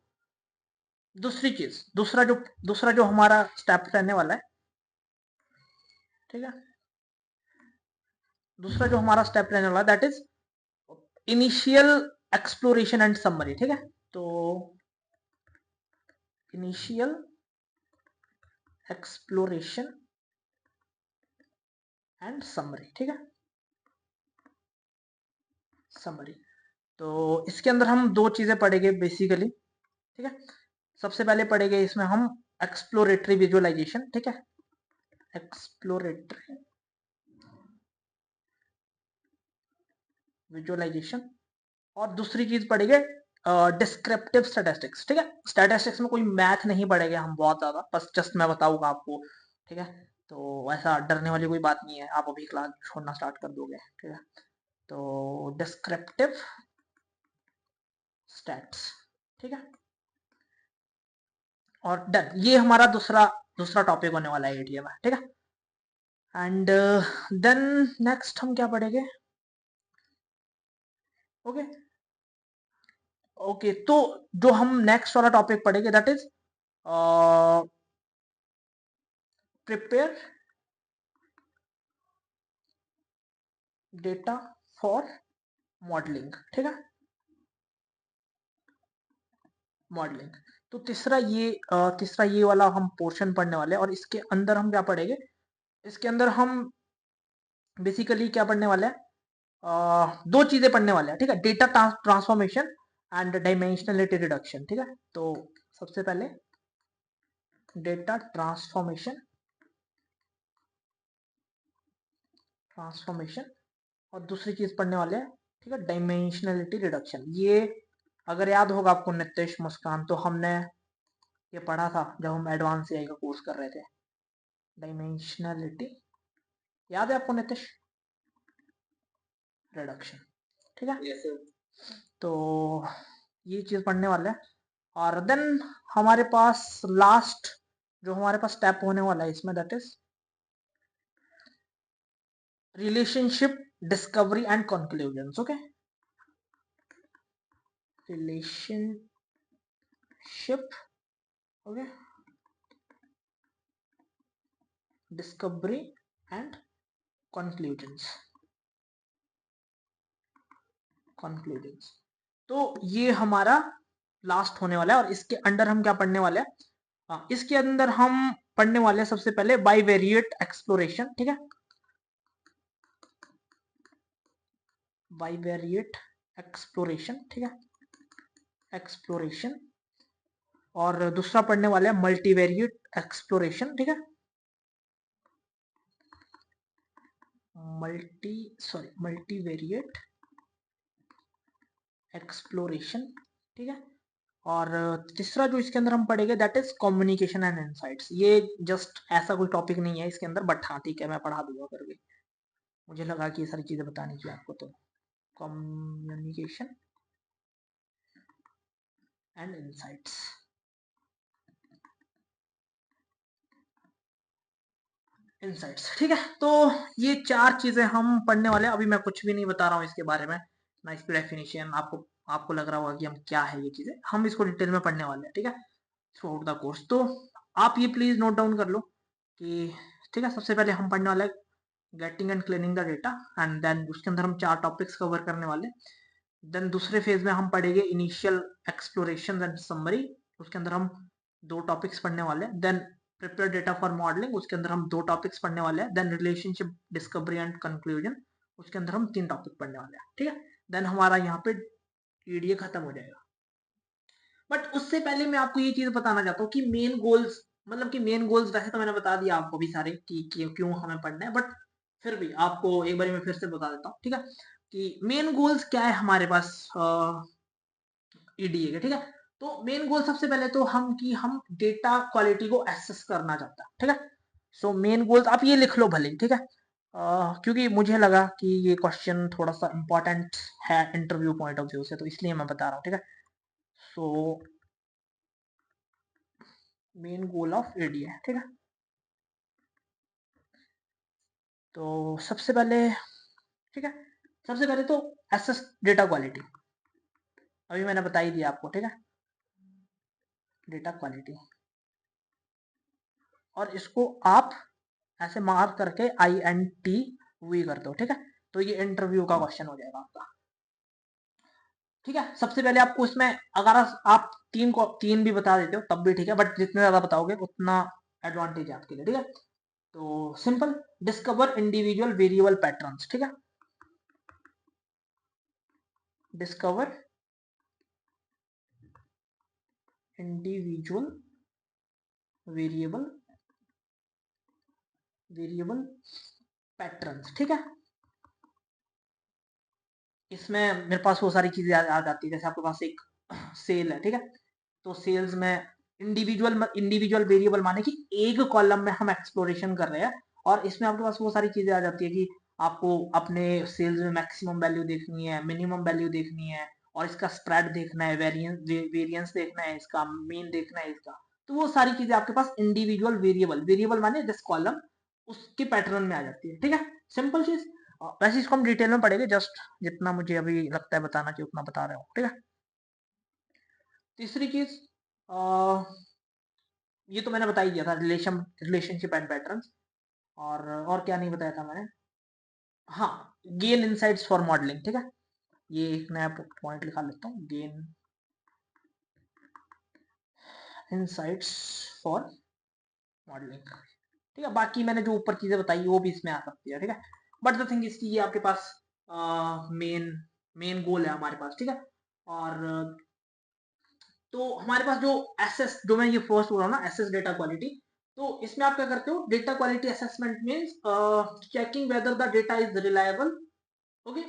[SPEAKER 1] दूसरी चीज, दूसरा जो हमारा स्टेप रहने वाला है, ठीक है, दूसरा जो हमारा स्टेप रहने वाला है that is initial exploration and summary, ठीक है। तो इनिशियल एक्सप्लोरेशन एंड समरी, ठीक है, समरी। तो इसके अंदर हम दो चीजें पढ़ेंगे बेसिकली, ठीक है। सबसे पहले पढ़ेंगे इसमें हम एक्सप्लोरेटरी विजुअलाइजेशन, ठीक है, एक्सप्लोरेटरी विजुअलाइजेशन। और दूसरी चीज पढ़ेंगे डिस्क्रिप्टिव स्टैटिस्टिक्स, ठीक है। स्टैटिस्टिक्स में कोई मैथ नहीं पढ़ेंगे हम बहुत ज्यादा, बस जस्ट मैं बताऊंगा आपको, ठीक है। तो ऐसा डरने वाली कोई बात नहीं है, आप अभी क्लास छोड़ना स्टार्ट कर दोगे, ठीक है। तो डिस्क्रिप्टिव स्टैट्स, ठीक है। और डन, ये हमारा दूसरा दूसरा टॉपिक होने वाला है एटीएम में, ठीक है। एंड देन नेक्स्ट हम क्या पढ़ेंगे, ओके ओके। तो जो हम नेक्स्ट वाला टॉपिक पढ़ेंगे that is prepare data for modelling, ठीक है, मॉडलिंग। तो तीसरा ये वाला हम पोर्शन पढ़ने वाले हैं। और इसके अंदर हम क्या पढ़ेंगे, इसके अंदर हम बेसिकली क्या पढ़ने वाले हैं, दो चीजें पढ़ने वाले हैं, ठीक है, data transformation and dimensionality reduction, ठीक है। तो सबसे पहले डेटा ट्रांसफॉर्मेशन और दूसरी चीज पढ़ने वाले हैं, ठीक है, डायमेंशनलिटी रिडक्शन। ये अगर याद होगा आपको नितेश मुस्कान, तो हमने ये पढ़ा था जब हम एडवांस एआई का कोर्स कर रहे थे, डायमेंशनलिटी, याद है आपको नितेश, रिडक्शन, ठीक है। yes, तो ये चीज पढ़ने वाले हैं। और देन हमारे पास लास्ट जो हमारे पास स्टेप होने वाला है इसमें that is relationship discovery and conclusions, okay, relationship, okay, discovery and conclusions. तो ये हमारा लास्ट होने वाला है। और इसके अंडर हम क्या पढ़ने वाले हैं, इसके अंदर हम पढ़ने वाले हैं सबसे पहले बाइवेरिएट एक्सप्लोरेशन, ठीक है, बाइवेरिएट एक्सप्लोरेशन, ठीक है, एक्सप्लोरेशन। और दूसरा पढ़ने वाले हैं मल्टीवेरिएट एक्सप्लोरेशन, ठीक है, मल्टीवेरिएट एक्सप्लोरेशन, ठीक है। और तीसरा जो इसके अंदर हम पढ़ेंगे that is communication and insights. ये जस्ट ऐसा कोई टॉपिक नहीं है इसके अंदर, बट हाँ ठीक है, मैं पढ़ा दूंगा करके, मुझे लगा कि ये सारी चीजें बतानी चाहिए आपको। तो कम्युनिकेशन एंड इनसाइट्स, ठीक है। तो ये चार चीजें हम पढ़ने वाले हैं। अभी मैं कुछ भी नहीं बता रहा हूँ इसके बारे में, ना इसकी डेफिनेशन, आपको आपको लग रहा होगा कि हम क्या है ये चीजें, हम इसको डिटेल में पढ़ने वाले हैं, ठीक है, थ्रू आउट द कोर्स। तो आप ये प्लीज नोट डाउन कर लो कि, ठीक है, सबसे पहले हम पढ़ने वाले हैं getting and cleaning the data, and then उसके अंदर हम चार टॉपिक्स कवर करने वाले। देन दूसरे फेज में हम पढ़ेंगे इनिशियल एक्सप्लोरेशन एंड समरी, उसके अंदर हम दो टॉपिक्स पढ़ने वाले हैं। Then prepare data for modelling, उसके अंदर हम दो टॉपिक्स पढ़ने वाले हैं। Then relationship discovery and conclusion, उसके अंदर हम तीन टॉपिक पढ़ने वाले हैं, ठीक है। देन हमारा यहाँ पे ईडीए खत्म हो जाएगा। बट उससे पहले मैं आपको ये चीज बताना चाहता हूँ कि मेन गोल्स, मतलब कि मेन गोल्स वैसे तो मैंने बता दिया आपको भी सारे कि क्यों हमें पढ़ना है, बट फिर भी आपको एक बार मैं फिर से बता देता हूँ, ठीक है, कि मेन गोल्स क्या है हमारे पास ईडीए के, ठीक है। तो मेन गोल सबसे पहले तो हम डेटा क्वालिटी को एसेस करना चाहता है, ठीक है। सो मेन गोल्स आप ये लिख लो भले, ठीक है, क्योंकि मुझे लगा कि ये क्वेश्चन थोड़ा सा इंपॉर्टेंट है इंटरव्यू पॉइंट ऑफ व्यू से, तो इसलिए मैं बता रहा हूँ, ठीक है। So main goal of ADA, ठीक है। तो सबसे पहले, ठीक है, सबसे पहले तो एसेस डेटा क्वालिटी, अभी मैंने बता ही दिया आपको, ठीक है, डेटा क्वालिटी। और इसको आप ऐसे मार्क करके INT वी कर दो, ठीक है। तो ये इंटरव्यू का क्वेश्चन हो जाएगा आपका, ठीक है। सबसे पहले आपको इसमें अगर आप तीन भी बता देते हो तब भी ठीक है, बट जितने ज्यादा बताओगे उतना एडवांटेज है आपके लिए, ठीक है। तो simple, discover individual variable patterns, ठीक है। डिस्कवर इंडिविजुअल वेरिएबल पैटर्न्स, ठीक है। इसमें मेरे पास वो सारी चीजें आ जाती है, जैसे आपके पास एक सेल है, ठीक है। तो सेल्स में इंडिविजुअल वेरिएबल माने कि एक कॉलम में हम एक्सप्लोरेशन कर रहे हैं, और इसमें आपके पास वो सारी चीजें आ जाती है कि आपको अपने सेल्स में मैक्सिमम वैल्यू देखनी है, मिनिमम वैल्यू देखनी है, और इसका स्प्रेड देखना है, वेरिएंस देखना है, इसका मीन देखना है इसका। तो वो सारी चीजें आपके पास इंडिविजुअल वेरिएबल माने जिस कॉलम उसके पैटर्न में आ जाती है, ठीक है। सिंपल चीज। वैसे इसको हम डिटेल में पढ़ेंगे, जस्ट जितना मुझे अभी लगता है बताना चाहिए उतना बता रहा हूँ, ठीक है। तीसरी चीज, ये तो मैंने बता ही दिया था, रिलेशनशिप एंड पैटर्न्स। और क्या नहीं बताया था मैंने, हाँ, गेन इनसाइट्स फॉर मॉडलिंग, ठीक है। ये एक नया पॉइंट लिखा लेता हूँ, गेन इनसाइट्स फॉर मॉडलिंग, ठीक है। बाकी मैंने जो ऊपर चीजें बताई वो भी इसमें आ सकती है, ठीक है। बट द थिंग इसकी ये आपके पास मेन मेन गोल है हमारे पास, ठीक है। और तो हमारे पास जो एसएस, जो मैं ये फर्स्ट बोल रहा हूँ ना, एसएस डेटा क्वालिटी, तो इसमें आप क्या करते हो, data quality assessment means checking whether the data is reliable, okay,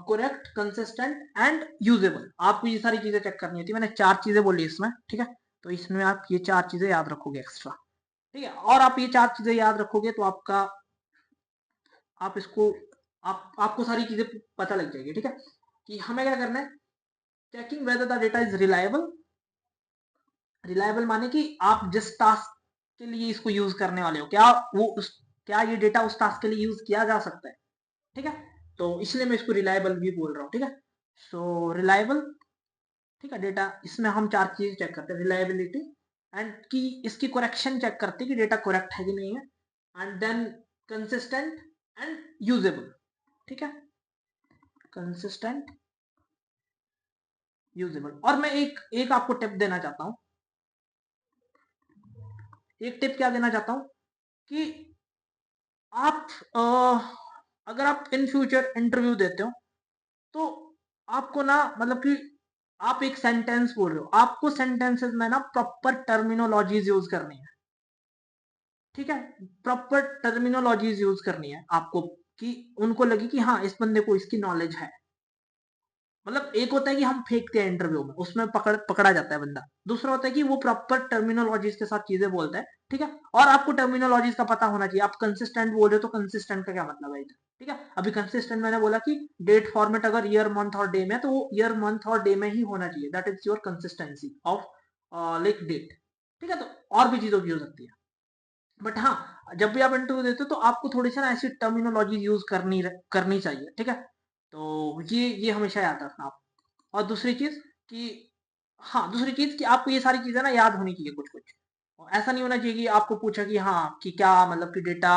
[SPEAKER 1] correct, consistent and usable. आपको ये सारी चीजें चेक करनी होती है, मैंने 4 चीजें बोली इसमें, ठीक है। तो इसमें आप ये 4 चीजें याद रखोगे एक्स्ट्रा, ठीक है। और आप ये 4 चीजें याद रखोगे तो आप इसको आपको सारी चीजें पता लग जाएगी, ठीक है। कि हमें क्या करना है, checking whether the data is reliable. Reliable माने कि आप जिस टास्क के लिए इसको यूज करने वाले हो, क्या ये डेटा उस टास्क के लिए यूज किया जा सकता है, ठीक है। तो इसलिए मैं इसको रिलायबल भी बोल रहा हूँ, ठीक है। सो रिलायबल, ठीक है। डेटा इसमें हम 4 चीज चेक करते हैं, रिलायबिलिटी, एंड कि इसकी करेक्शन चेक करते हैं कि डेटा करेक्ट है कि नहीं है, and then consistent and usable, ठीक है। Consistent, usable. और मैं एक आपको टिप देना चाहता हूँ, एक टिप क्या देना चाहता हूँ कि आप अगर आप इन फ्यूचर इंटरव्यू देते हो तो आपको ना, मतलब कि आप एक सेंटेंस बोल रहे हो, आपको सेंटेंसेस में ना प्रॉपर टर्मिनोलॉजीज यूज करनी है, ठीक है। प्रॉपर टर्मिनोलॉजीज यूज करनी है आपको, कि उनको लगे कि हाँ इस बंदे को इसकी नॉलेज है। मतलब एक होता है कि हम फेंकते हैं इंटरव्यू में, उसमें पकड़ा जाता है बंदा। दूसरा होता है कि वो प्रॉपर टर्मिनोलॉजीज के साथ चीजें बोलता है, ठीक है। और आपको टर्मिनोलॉजीज का पता होना चाहिए। आप कंसिस्टेंट बोल रहे हो तो कंसिस्टेंट का क्या मतलब है इधर, ठीक है। अभी कंसिस्टेंट मैंने बोला कि डेट फॉर्मेट अगर ईयर मंथ और डे में, तो वो ईयर मंथ और डे में ही होना चाहिए, that is your consistency of like date, ठीक है। तो और भी चीजों की हो सकती है, बट हाँ, जब भी आप इंटरव्यू देते हो तो आपको थोड़ी सी ना ऐसी टर्मिनोलॉजी यूज करनी चाहिए, ठीक है। तो ये हमेशा याद रखना आप। और दूसरी चीज कि, हाँ, दूसरी चीज कि आपको ये सारी चीजें ना याद होनी चाहिए कुछ कुछ। और ऐसा नहीं होना चाहिए कि आपको पूछा कि हाँ कि क्या मतलब कि डेटा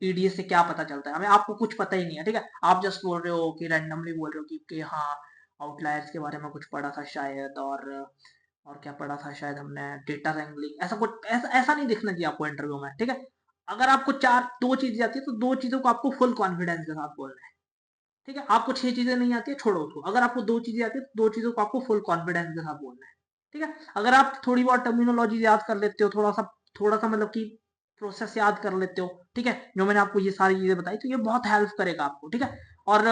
[SPEAKER 1] ईडीएस से क्या पता चलता है, हमें आपको कुछ पता ही नहीं है, ठीक है। आप जस्ट बोल रहे हो कि रैंडमली बोल रहे हो कि हाँ आउटलायर्स के बारे में कुछ पढ़ा था शायद, और क्या पढ़ा था शायद हमने, डेटा रैंगलिंग, ऐसा कुछ, ऐसा नहीं दिखना चाहिए आपको इंटरव्यू में, ठीक है। अगर आपको दो चीजें आती है तो दो चीजों को आपको फुल कॉन्फिडेंस के साथ बोलना है, ठीक है। आपको 6 चीजें नहीं आती है, छोड़ो उसको। अगर आपको 2 चीजें आती है तो 2 चीजों को आपको फुल कॉन्फिडेंस के साथ बोलना है, ठीक है। अगर आप थोड़ी बहुत टर्मिनोलॉजी याद कर लेते हो, थोड़ा सा मतलब कि प्रोसेस याद कर लेते हो, ठीक है, जो मैंने आपको ये सारी चीजें बताई, तो ये बहुत हेल्प करेगा आपको, ठीक है। और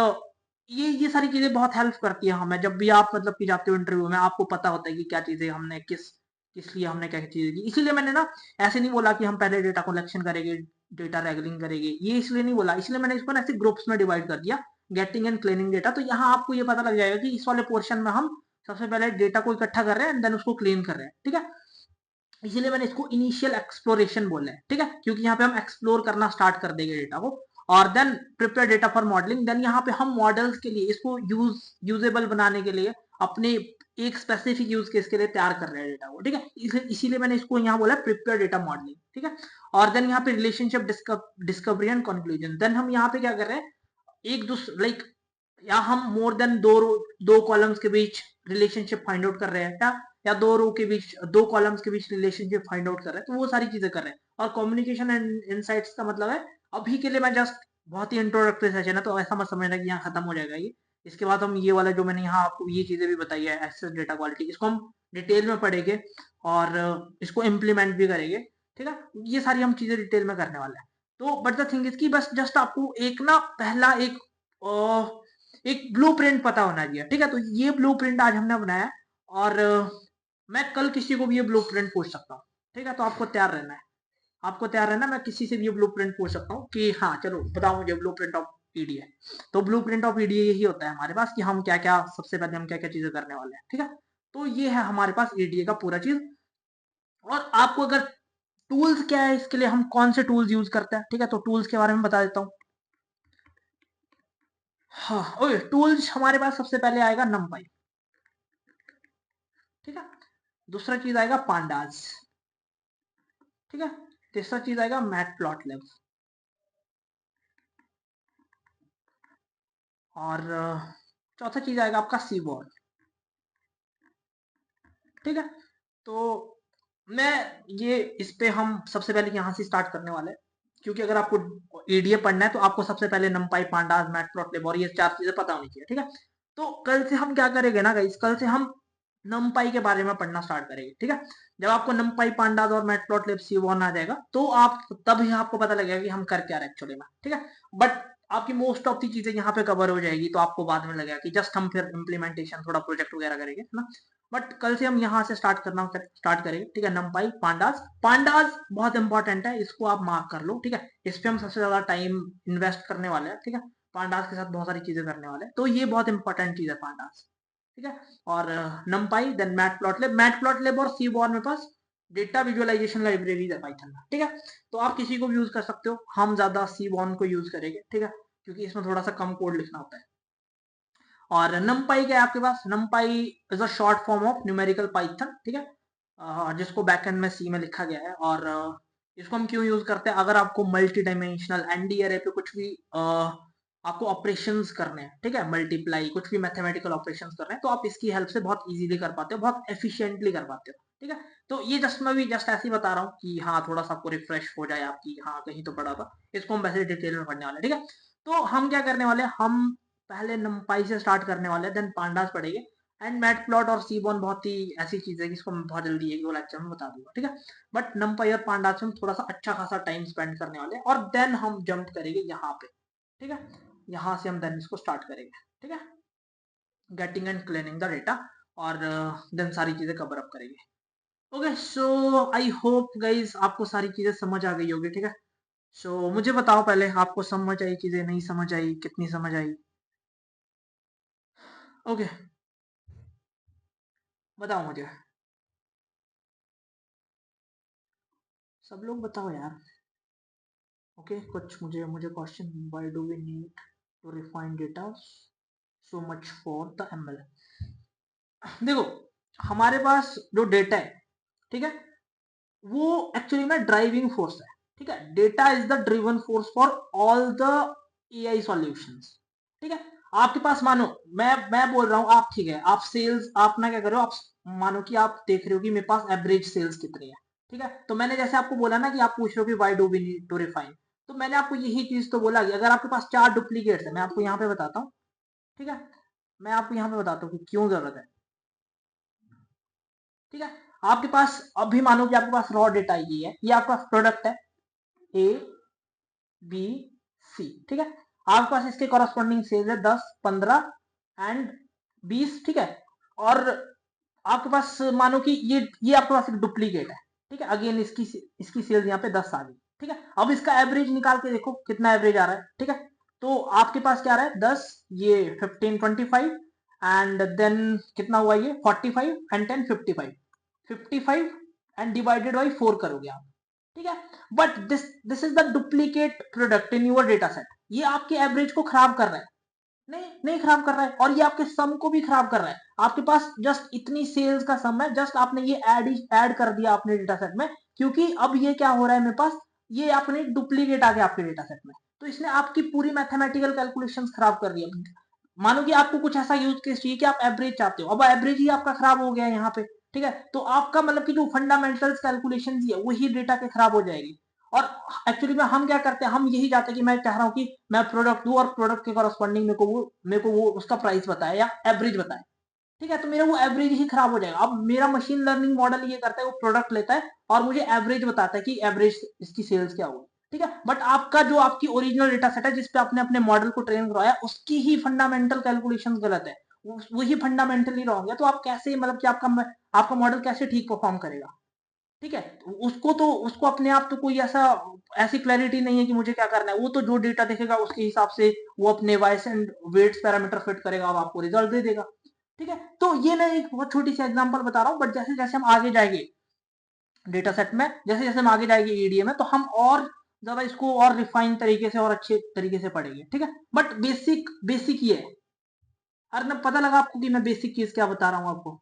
[SPEAKER 1] ये सारी चीजें बहुत हेल्प करती है हमें, जब भी आप मतलब कि जाते हो इंटरव्यू में, आपको पता होता है कि क्या चीजें हमने किस लिए हमने क्या चीजें की। इसीलिए मैंने ना ऐसे नहीं बोला कि हम पहले डेटा कलेक्शन करेंगे, डेटा रेगलिंग करेंगे, ये इसलिए नहीं बोला, इसलिए मैंने इसको ना ऐसे ग्रुप्स में डिवाइड कर दिया, गेटिंग एंड क्लीनिंग डेटा। तो यहाँ आपको ये पता लग जाएगा कि इस वाले पोर्शन में हम सबसे पहले डेटा को इकट्ठा कर रहे हैं एंड देन उसको क्लीन कर रहे हैं, ठीक है। इसीलिए मैंने इसको इनिशियल एक्सप्लोरेशन बोला है, ठीक है, क्योंकि यहाँ पे हम एक्सप्लोर करना स्टार्ट कर देंगे डेटा को। और then prepare data for modelling, then यहाँ पे हम मॉडल्स के लिए इसको यूजेबल बनाने के लिए अपने एक स्पेसिफिक यूज केस के लिए तैयार कर रहे हैं डेटा को, ठीक है। इसीलिए मैंने इसको यहाँ बोला प्रिपेयर डेटा मॉडलिंग, ठीक है। और देन यहाँ पे relationship discovery and conclusion, then हम यहाँ पे क्या कर रहे हैं, एक दूसरे लाइक या हम मोर देन दो कॉलम्स के बीच रिलेशनशिप फाइंड आउट कर रहे हैं क्या, या दो रो के बीच, दो कॉलम्स के बीच रिलेशनशिप फाइंड आउट कर रहे हैं, तो वो सारी चीजें कर रहे हैं। और कम्युनिकेशन एंड इनसाइट्स का मतलब है, अभी के लिए मैं जस्ट बहुत ही इंट्रोडक्टरी सेशन है, तो ऐसा मत समझना कि यहाँ खत्म हो जाएगा ये। इसके बाद हम ये वाला जो मैंने यहाँ आपको ये चीजें भी बताई है, एक्सेस डेटा क्वालिटी, इसको हम डिटेल में पढ़ेंगे और इसको इम्प्लीमेंट भी करेंगे। ठीक है, ये सारी हम चीजें डिटेल में करने वाले हैं। तो बट द थिंग इज कि बस जस्ट आपको एक ना पहला एक ब्लूप्रिंट पता होना चाहिए। ठीक है, तो ये ब्लूप्रिंट आज हमने बनाया है, और मैं कल किसी को भी ये ब्लूप्रिंट पूछ सकता हूँ। ठीक है, तो आपको तैयार रहना है, आपको तैयार रहना। मैं किसी से भी ये ब्लूप्रिंट पूछ सकता हूँ कि हाँ चलो बताओ मुझे ब्लूप्रिंट ऑफ ईडीए। तो ब्लूप्रिंट ऑफ ईडीए यही होता है हमारे पास कि हम क्या क्या, सबसे पहले हम क्या क्या चीजें करने वाले हैं। ठीक है, तो ये है हमारे पास ईडीए का पूरा चीज। और आपको अगर टूल्स क्या है, इसके लिए हम कौन से टूल्स यूज करते हैं, ठीक है, तो टूल्स के बारे में बता देता हूँ। हाँ ओके, टूल्स हमारे पास सबसे पहले आएगा नमपाई। ठीक है, दूसरा चीज आएगा पांडास। ठीक है, तीसरा चीज आएगा मैटप्लॉटलिब, और चौथा चीज आएगा आपका सीबॉर्न। ठीक है, तो मैं ये इस पे हम सबसे पहले यहाँ से स्टार्ट करने वाले हैं, क्योंकि अगर आपको ईडीए पढ़ना है तो आपको सबसे पहले नमपाई, पांडास, मैटप्लॉटलिब और ये चार चीजें पता होनी चाहिए। ठीक है, तो कल से हम क्या करेंगे ना गाइस, कल से हम नमपाई के बारे में पढ़ना स्टार्ट करेंगे। ठीक है, जब आपको नमपाई, पांडास और मैटप्लॉटलिब, सीबॉर्न आ जाएगा तो आप तभी आपको पता लगेगा कि हम कर क्या रहे एक्चुअली में। ठीक है, बट आपकी मोस्ट ऑफ दी चीजें यहाँ पे कवर हो जाएगी, तो आपको बाद में लगेगा कि जस्ट हम फिर इम्प्लीमेंटेशन थोड़ा प्रोजेक्ट वगैरह करेंगे ना। बट कल से हम यहाँ से स्टार्ट करेंगे। ठीक है, नमपाई, पांडास। पांडास बहुत इंपॉर्टेंट है, इसको आप मार्क कर लो। ठीक है, इस पे हम सबसे ज्यादा टाइम इन्वेस्ट करने वाले हैं। ठीक है, पांडास के साथ बहुत सारी चीजें करने वाले हैं, तो ये बहुत इंपॉर्टेंट चीज है पांडास। ठीक है, और नमपाई, देन मैटप्लॉटलिब और सीबॉर्न में पास डेटा विजुअलाइजेशन लाइब्रेरीज है पाइथन में। ठीक है, तो आप किसी को भी यूज कर सकते हो, हम ज्यादा सीबॉर्न को यूज करेंगे। ठीक है, क्योंकि इसमें थोड़ा सा कम कोड लिखना होता है। और नमपाई क्या है आपके पास, NumPy is a short form of numerical Python. ठीक है, जिसको बैकएंड में सी में लिखा गया है। और इसको हम क्यों यूज करते हैं, अगर आपको मल्टी डायमेंशनल एनडी अरे पे कुछ भी आपको ऑपरेशंस करने हैं, ठीक है, मल्टीप्लाई, कुछ भी मैथमेटिकल ऑपरेशंस करने हैं, तो आप इसकी हेल्प से बहुत इजीली कर पाते हो, बहुत एफिशिएंटली कर पाते हो। ठीक है, तो ये जस्ट मैं भी जस्ट ऐसे ही बता रहा हूँ कि हाँ थोड़ा सा आपको रिफ्रेश हो जाए आपकी, हाँ कहीं तो पढ़ा था। इसको हम वैसे डिटेल में पढ़ने वाले हैं। ठीक है, तो हम क्या करने वाले हैं, हम पहले नमपाई से स्टार्ट करने वाले हैं, देन पांडास पढ़ेंगे। एंड मैटप्लॉट और सीबॉर्न बहुत ही ऐसी चीज है कि इसको मैं बहुत जल्दी एक दो लेक्चर में बता दूंगा। ठीक है, बट नमपाई और पांडास में हम थोड़ा सा अच्छा खासा टाइम स्पेंड करने वाले हैं, और देन हम जंप करेंगे यहाँ पे। ठीक है, यहाँ से हम देन इसको स्टार्ट करेंगे। ठीक है, getting and cleaning the data, और देन सारी चीजें कवर अप करेंगे। Okay, so I hope guys आपको सारी चीजें समझ आ गई होगी। ठीक है, सो मुझे बताओ पहले, आपको समझ आई चीजें, नहीं समझ आई, कितनी समझ आई? ओके, बताओ मुझे, सब लोग बताओ यार। ओके, कुछ मुझे मुझे question, why do we need to refine data so much for the ML? देखो, हमारे पास जो डेटा है, ठीक है, वो एक्चुअली ना ड्राइविंग फोर्स है। ठीक है, data is the driven force for all the AI solutions. ठीक है, आपके पास मानो, मैं बोल रहा हूँ, आप ठीक है, आप सेल्स, आप ना क्या करो, आप मानो कि आप देख रहे हो कि मेरे पास एवरेज सेल्स कितनी है। ठीक है, तो मैंने जैसे आपको बोला ना कि आप पूछ रहे हो कि why do we need to refine, तो मैंने आपको यही चीज तो बोला कि अगर आपके पास चार डुप्लीकेट्स है, मैं आपको यहाँ पे बताता हूँ। ठीक है, मैं आपको यहाँ पे बताता हूँ कि क्यों जरूरत है। ठीक है, आपके पास अभी मानो कि आपके पास रॉ डेटा ये है, ये आपका प्रोडक्ट है ए बी सी। ठीक है, आपके पास इसके कॉरस्पॉन्डिंग सेल्स है 10, 15 एंड 20। ठीक है, और आपके पास मानो कि ये आपके पास एक डुप्लीकेट है। ठीक है, अगेन इसकी सेल्स यहाँ पे 10 आ गई। ठीक है, अब इसका एवरेज निकाल के देखो कितना एवरेज आ रहा है। ठीक है, तो आपके पास क्या आ रहा है, 10, ये 15, 25 एंड देन कितना हुआ, ये 45 एंड 10, 55, 55 एंड डिवाइडेड बाई 4 करोगे आप। ठीक है, but this is the duplicate product in your data set, ये आपके एवरेज को खराब कर रहा है। नहीं नहीं खराब कर रहा है, और ये आपके सम को भी खराब कर रहा है। आपके पास जस्ट इतनी सेल्स का सम है, जस्ट आपने ये ऐड कर दिया अपने डेटा सेट में, क्योंकि अब ये क्या हो रहा है मेरे पास, ये अपने डुप्लीकेट आ गया आपके डेटा सेट में, तो इसने आपकी पूरी मैथमेटिकल कैलकुलेशंस खराब कर दी है। मानो कि आपको कुछ ऐसा यूज केस चाहिए कि आप एवरेज चाहते हो, अब एवरेज ही आपका खराब हो गया है यहाँ पे, ठीक है, तो आपका मतलब कि जो फंडामेंटल्स कैलकुलेशन है वही डेटा के खराब हो जाएगी। और एक्चुअली में हम क्या करते हैं, हम यही चाहते हैं कि मैं चाह रहा हूँ कि मैं प्रोडक्ट दूं और प्रोडक्ट के कॉरस्पॉन्डिंग मेरे को वो उसका प्राइस बताए या एवरेज बताए, ठीक है, तो मेरा वो एवरेज ही खराब हो जाएगा। अब मेरा मशीन लर्निंग मॉडल ये करता है, वो प्रोडक्ट लेता है और मुझे एवरेज बताता है कि एवरेज इसकी सेल्स क्या होगी, ठीक है, बट आपका जो आपकी ओरिजिनल डेटा सेट है जिसपे आपने अपने मॉडल को ट्रेन करवाया उसकी ही फंडामेंटल कैलकुलेशंस गलत है, वही फंडामेंटली रॉन्ग है, तो आप कैसे मतलब कि आपका मॉडल कैसे ठीक परफॉर्म करेगा, ठीक है, उसको अपने आप तो कोई ऐसी क्लैरिटी नहीं है कि मुझे क्या करना है, वो तो जो डेटा देखेगा उसके हिसाब से वो अपने voice and weights parameter fit करेगा और आपको रिजल्ट दे देगा, ठीक है, तो ये मैं एक बहुत छोटी सी एग्जांपल बता रहा हूँ, बट जैसे जैसे हम आगे जाएंगे डेटा सेट में, जैसे जैसे हम आगे जाएंगे ईडीए में, तो हम और ज्यादा इसको और रिफाइन तरीके से और अच्छे तरीके से पढ़ेंगे, ठीक है, बट बेसिक बेसिक ये है। अरे ना, पता लगा आपको कि मैं बेसिक चीज क्या बता रहा हूँ आपको?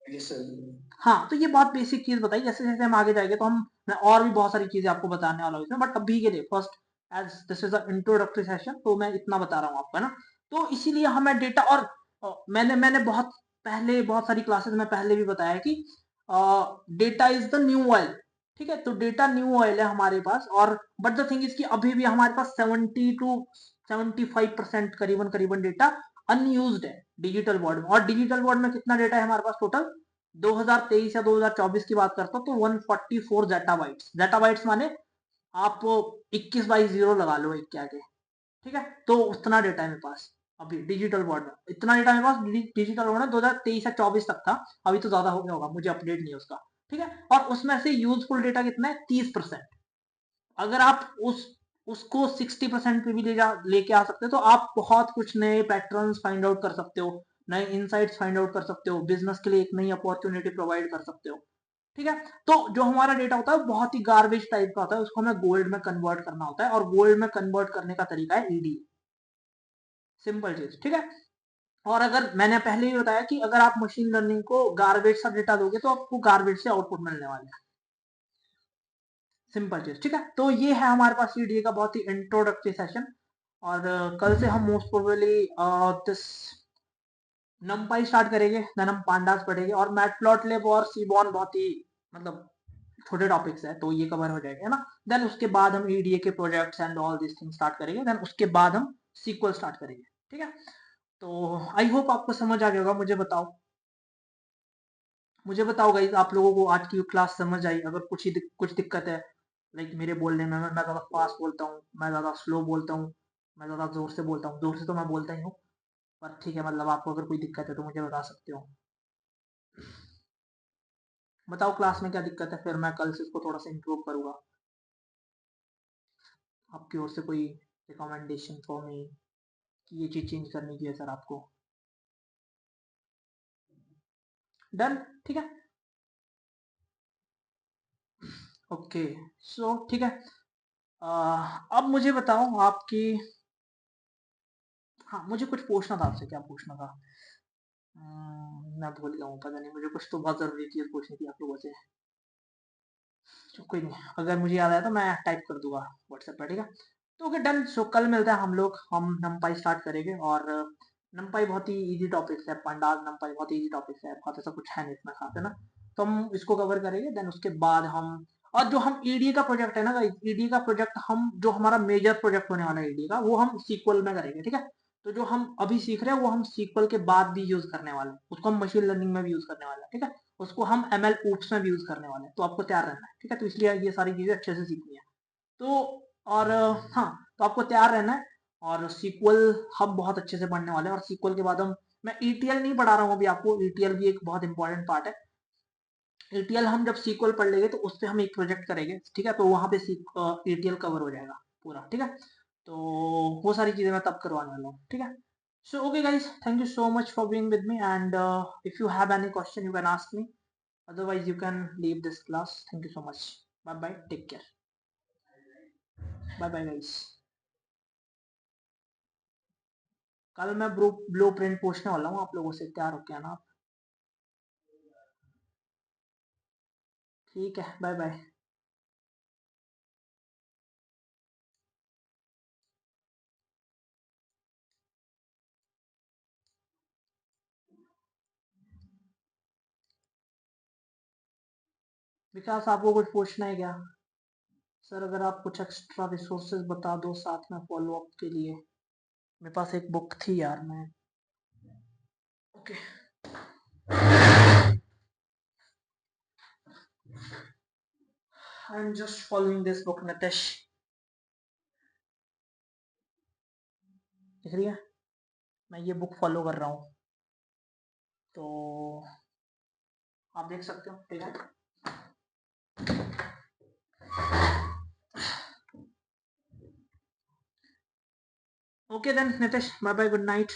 [SPEAKER 1] Yes, sir. हाँ, तो ये बहुत बेसिक चीज बताई, जैसे जैसे हम आगे जाएंगे तो मैं और भी बहुत सारी चीजें आपको बताने वाला हूँ इसमें, बट अभी के लिए first as this is a introductory session, तो मैं इतना बता रहा हूँ आपको, है ना, तो इसीलिए हमें डेटा और मैंने मैंने बहुत पहले बहुत सारी क्लासेस में पहले भी बताया कि data is the new oil, ठीक है, तो डेटा न्यू ऑयल है हमारे पास, और बट द थिंग इज कि अभी भी हमारे पास 70 to 75% करीबन करीबन डेटा अनयूज्ड है डिजिटल वर्ल्ड में, और डिजिटल वर्ल्ड में कितना डेटा है हमारे पास टोटल? 2023 या 2024 की बात करता हूँ तो 144 जेटाबाइट्स, जेटाबाइट्स माने आप 21 बाई जीरो लगा लो एक के आगे, ठीक है, तो उतना डेटा है मेरे पास अभी डिजिटल वर्ल्ड में, इतना डेटा मेरे पास डिजिटल वर्ल्ड में 2023 या 24 तक था, अभी तो ज्यादा हो गया होगा, मुझे अपडेट नहीं है उसका, ठीक है, और उसमें से यूजफुल डेटा कितना है? 30%। अगर आप उसको 60% पे भी लेके आ सकते हो तो आप बहुत कुछ नए पैटर्न्स फाइंड आउट कर सकते हो, नए इनसाइट्स फाइंड आउट कर सकते हो, बिजनेस के लिए एक नई अपॉर्चुनिटी प्रोवाइड कर सकते हो, ठीक है, तो जो हमारा डेटा होता है बहुत ही गार्बेज टाइप का होता है, उसको हमें गोल्ड में कन्वर्ट करना होता है, और गोल्ड में कन्वर्ट करने का तरीका है ईडी, सिंपल चीज, ठीक है, और अगर मैंने पहले ही बताया कि अगर आप मशीन लर्निंग को गार्बेज सा डेटा दोगे तो आपको गार्बेज से आउटपुट मिलने वाला है, सिंपल चीज, ठीक है, तो ये है हमारे पास सीडीए का बहुत ही इंट्रोडक्टरी सेशन, और कल से हम मोस्ट प्रोबेबली दिस नमपाई स्टार्ट करेंगे, देन हम पांडास पढ़ेंगे, और मैटप्लॉटलिब और सीबॉन बहुत ही मतलब छोटे टॉपिक्स है तो ये कवर हो जाएगा, है ना, देन उसके बाद हम ईडीए के projects and all this thing start करेंगे, देन उसके बाद हम सीक्वल स्टार्ट करेंगे, ठीक है, तो आई होप आपको समझ आ गया होगा। मुझे बताओ गाइस, आप लोगों को आज की क्लास समझ आई? अगर कुछ दिक्कत है, लाइक मेरे बोलने में, मैं ज़्यादा फास्ट बोलता हूँ, मैं ज़्यादा स्लो बोलता हूँ, मैं ज़्यादा ज़ोर से बोलता हूँ, ज़ोर से तो मैं बोलता ही हूँ, पर ठीक है, मतलब आपको अगर कोई दिक्कत है तो मुझे बता सकते हो। बताओ क्लास में क्या दिक्कत है, फिर मैं कल से इसको थोड़ा सा इम्प्रूव करूँगा। आपकी ओर से कोई रिकमेंडेशन फॉर मी कि ये चीज़ चेंज करनी चाहिए सर आपको? डन, ठीक है, ओके, सो ठीक है, अब मुझे बताओ आपकी, हाँ, मुझे कुछ पूछना था आपसे, क्या पूछना था? मैं भूल गया हूँ, पता नहीं, मुझे कुछ तो बहुत जरूरी चीज पूछनी थी आप लोगों से, तो कोई नहीं, अगर मुझे याद आया तो मैं टाइप कर दूंगा व्हाट्सएप पर, ठीक है, तो ओके डन, सो कल मिलते हैं हम लोग, हम नमपाई स्टार्ट करेंगे, और नमपाई बहुत ही इजी टॉपिक है, पंडाल नमपाई बहुत इजी टॉपिक है, बहुत ऐसा कुछ है नहीं इतना खास, है ना, तो हम इसको कवर करेंगे, देन उसके बाद हम, और जो हम ईडी का प्रोजेक्ट है ना, ईडी का प्रोजेक्ट हम, जो हमारा मेजर प्रोजेक्ट होने वाला है ईडी का, वो हम सीक्वल में करेंगे, ठीक है, तो जो हम अभी सीख रहे हैं वो हम सीक्वल के बाद भी यूज करने वाले हैं, उसको हम मशीन लर्निंग में भी यूज करने वाले हैं, ठीक है, उसको हम एमएल ओप्स में भी यूज करने वाले हैं, तो आपको तैयार रहना है, ठीक है, तो इसलिए ये सारी चीजें अच्छे से सीखनी है, तो और हाँ, तो आपको तैयार रहना है, और सीक्वल हम बहुत अच्छे से पढ़ने वाले हैं, और सीक्वल के बाद हम, मैं ईटीएल नहीं पढ़ा रहा हूँ अभी आपको, ईटीएल भी एक बहुत इंपॉर्टेंट पार्ट है, ईटीएल हम जब सीक्वल पढ़ लेंगे तो उससे हम एक प्रोजेक्ट करेंगे, ठीक है, तो वहां पे ईटीएल कवर हो जाएगा पूरा, ठीक है, तो वो सारी चीजें मैं तब करवाने वाला हूँ, ठीक है, so okay guys, thank you so much for being with me, and if you have any question you can ask me, otherwise you can leave this class. Thank you so much. Bye bye, take care. Bye bye guys. कल मैं blue print पूछने वाला हूँ आप लोगों से, तैयार हो क्या ना आप? ठीक है, बाय बाय। विकास आपको कुछ पूछना है क्या? सर अगर आप कुछ एक्स्ट्रा रिसोर्सेज बता दो साथ में फॉलो अप के लिए। मेरे पास एक बुक थी यार, मैं okay I am just following this book Nitesh, दिख रही है? मैं ये बुक फॉलो कर रहा हूँ, तो आप देख सकते हो, ठीक है? Okay then Nitesh, bye bye, good night.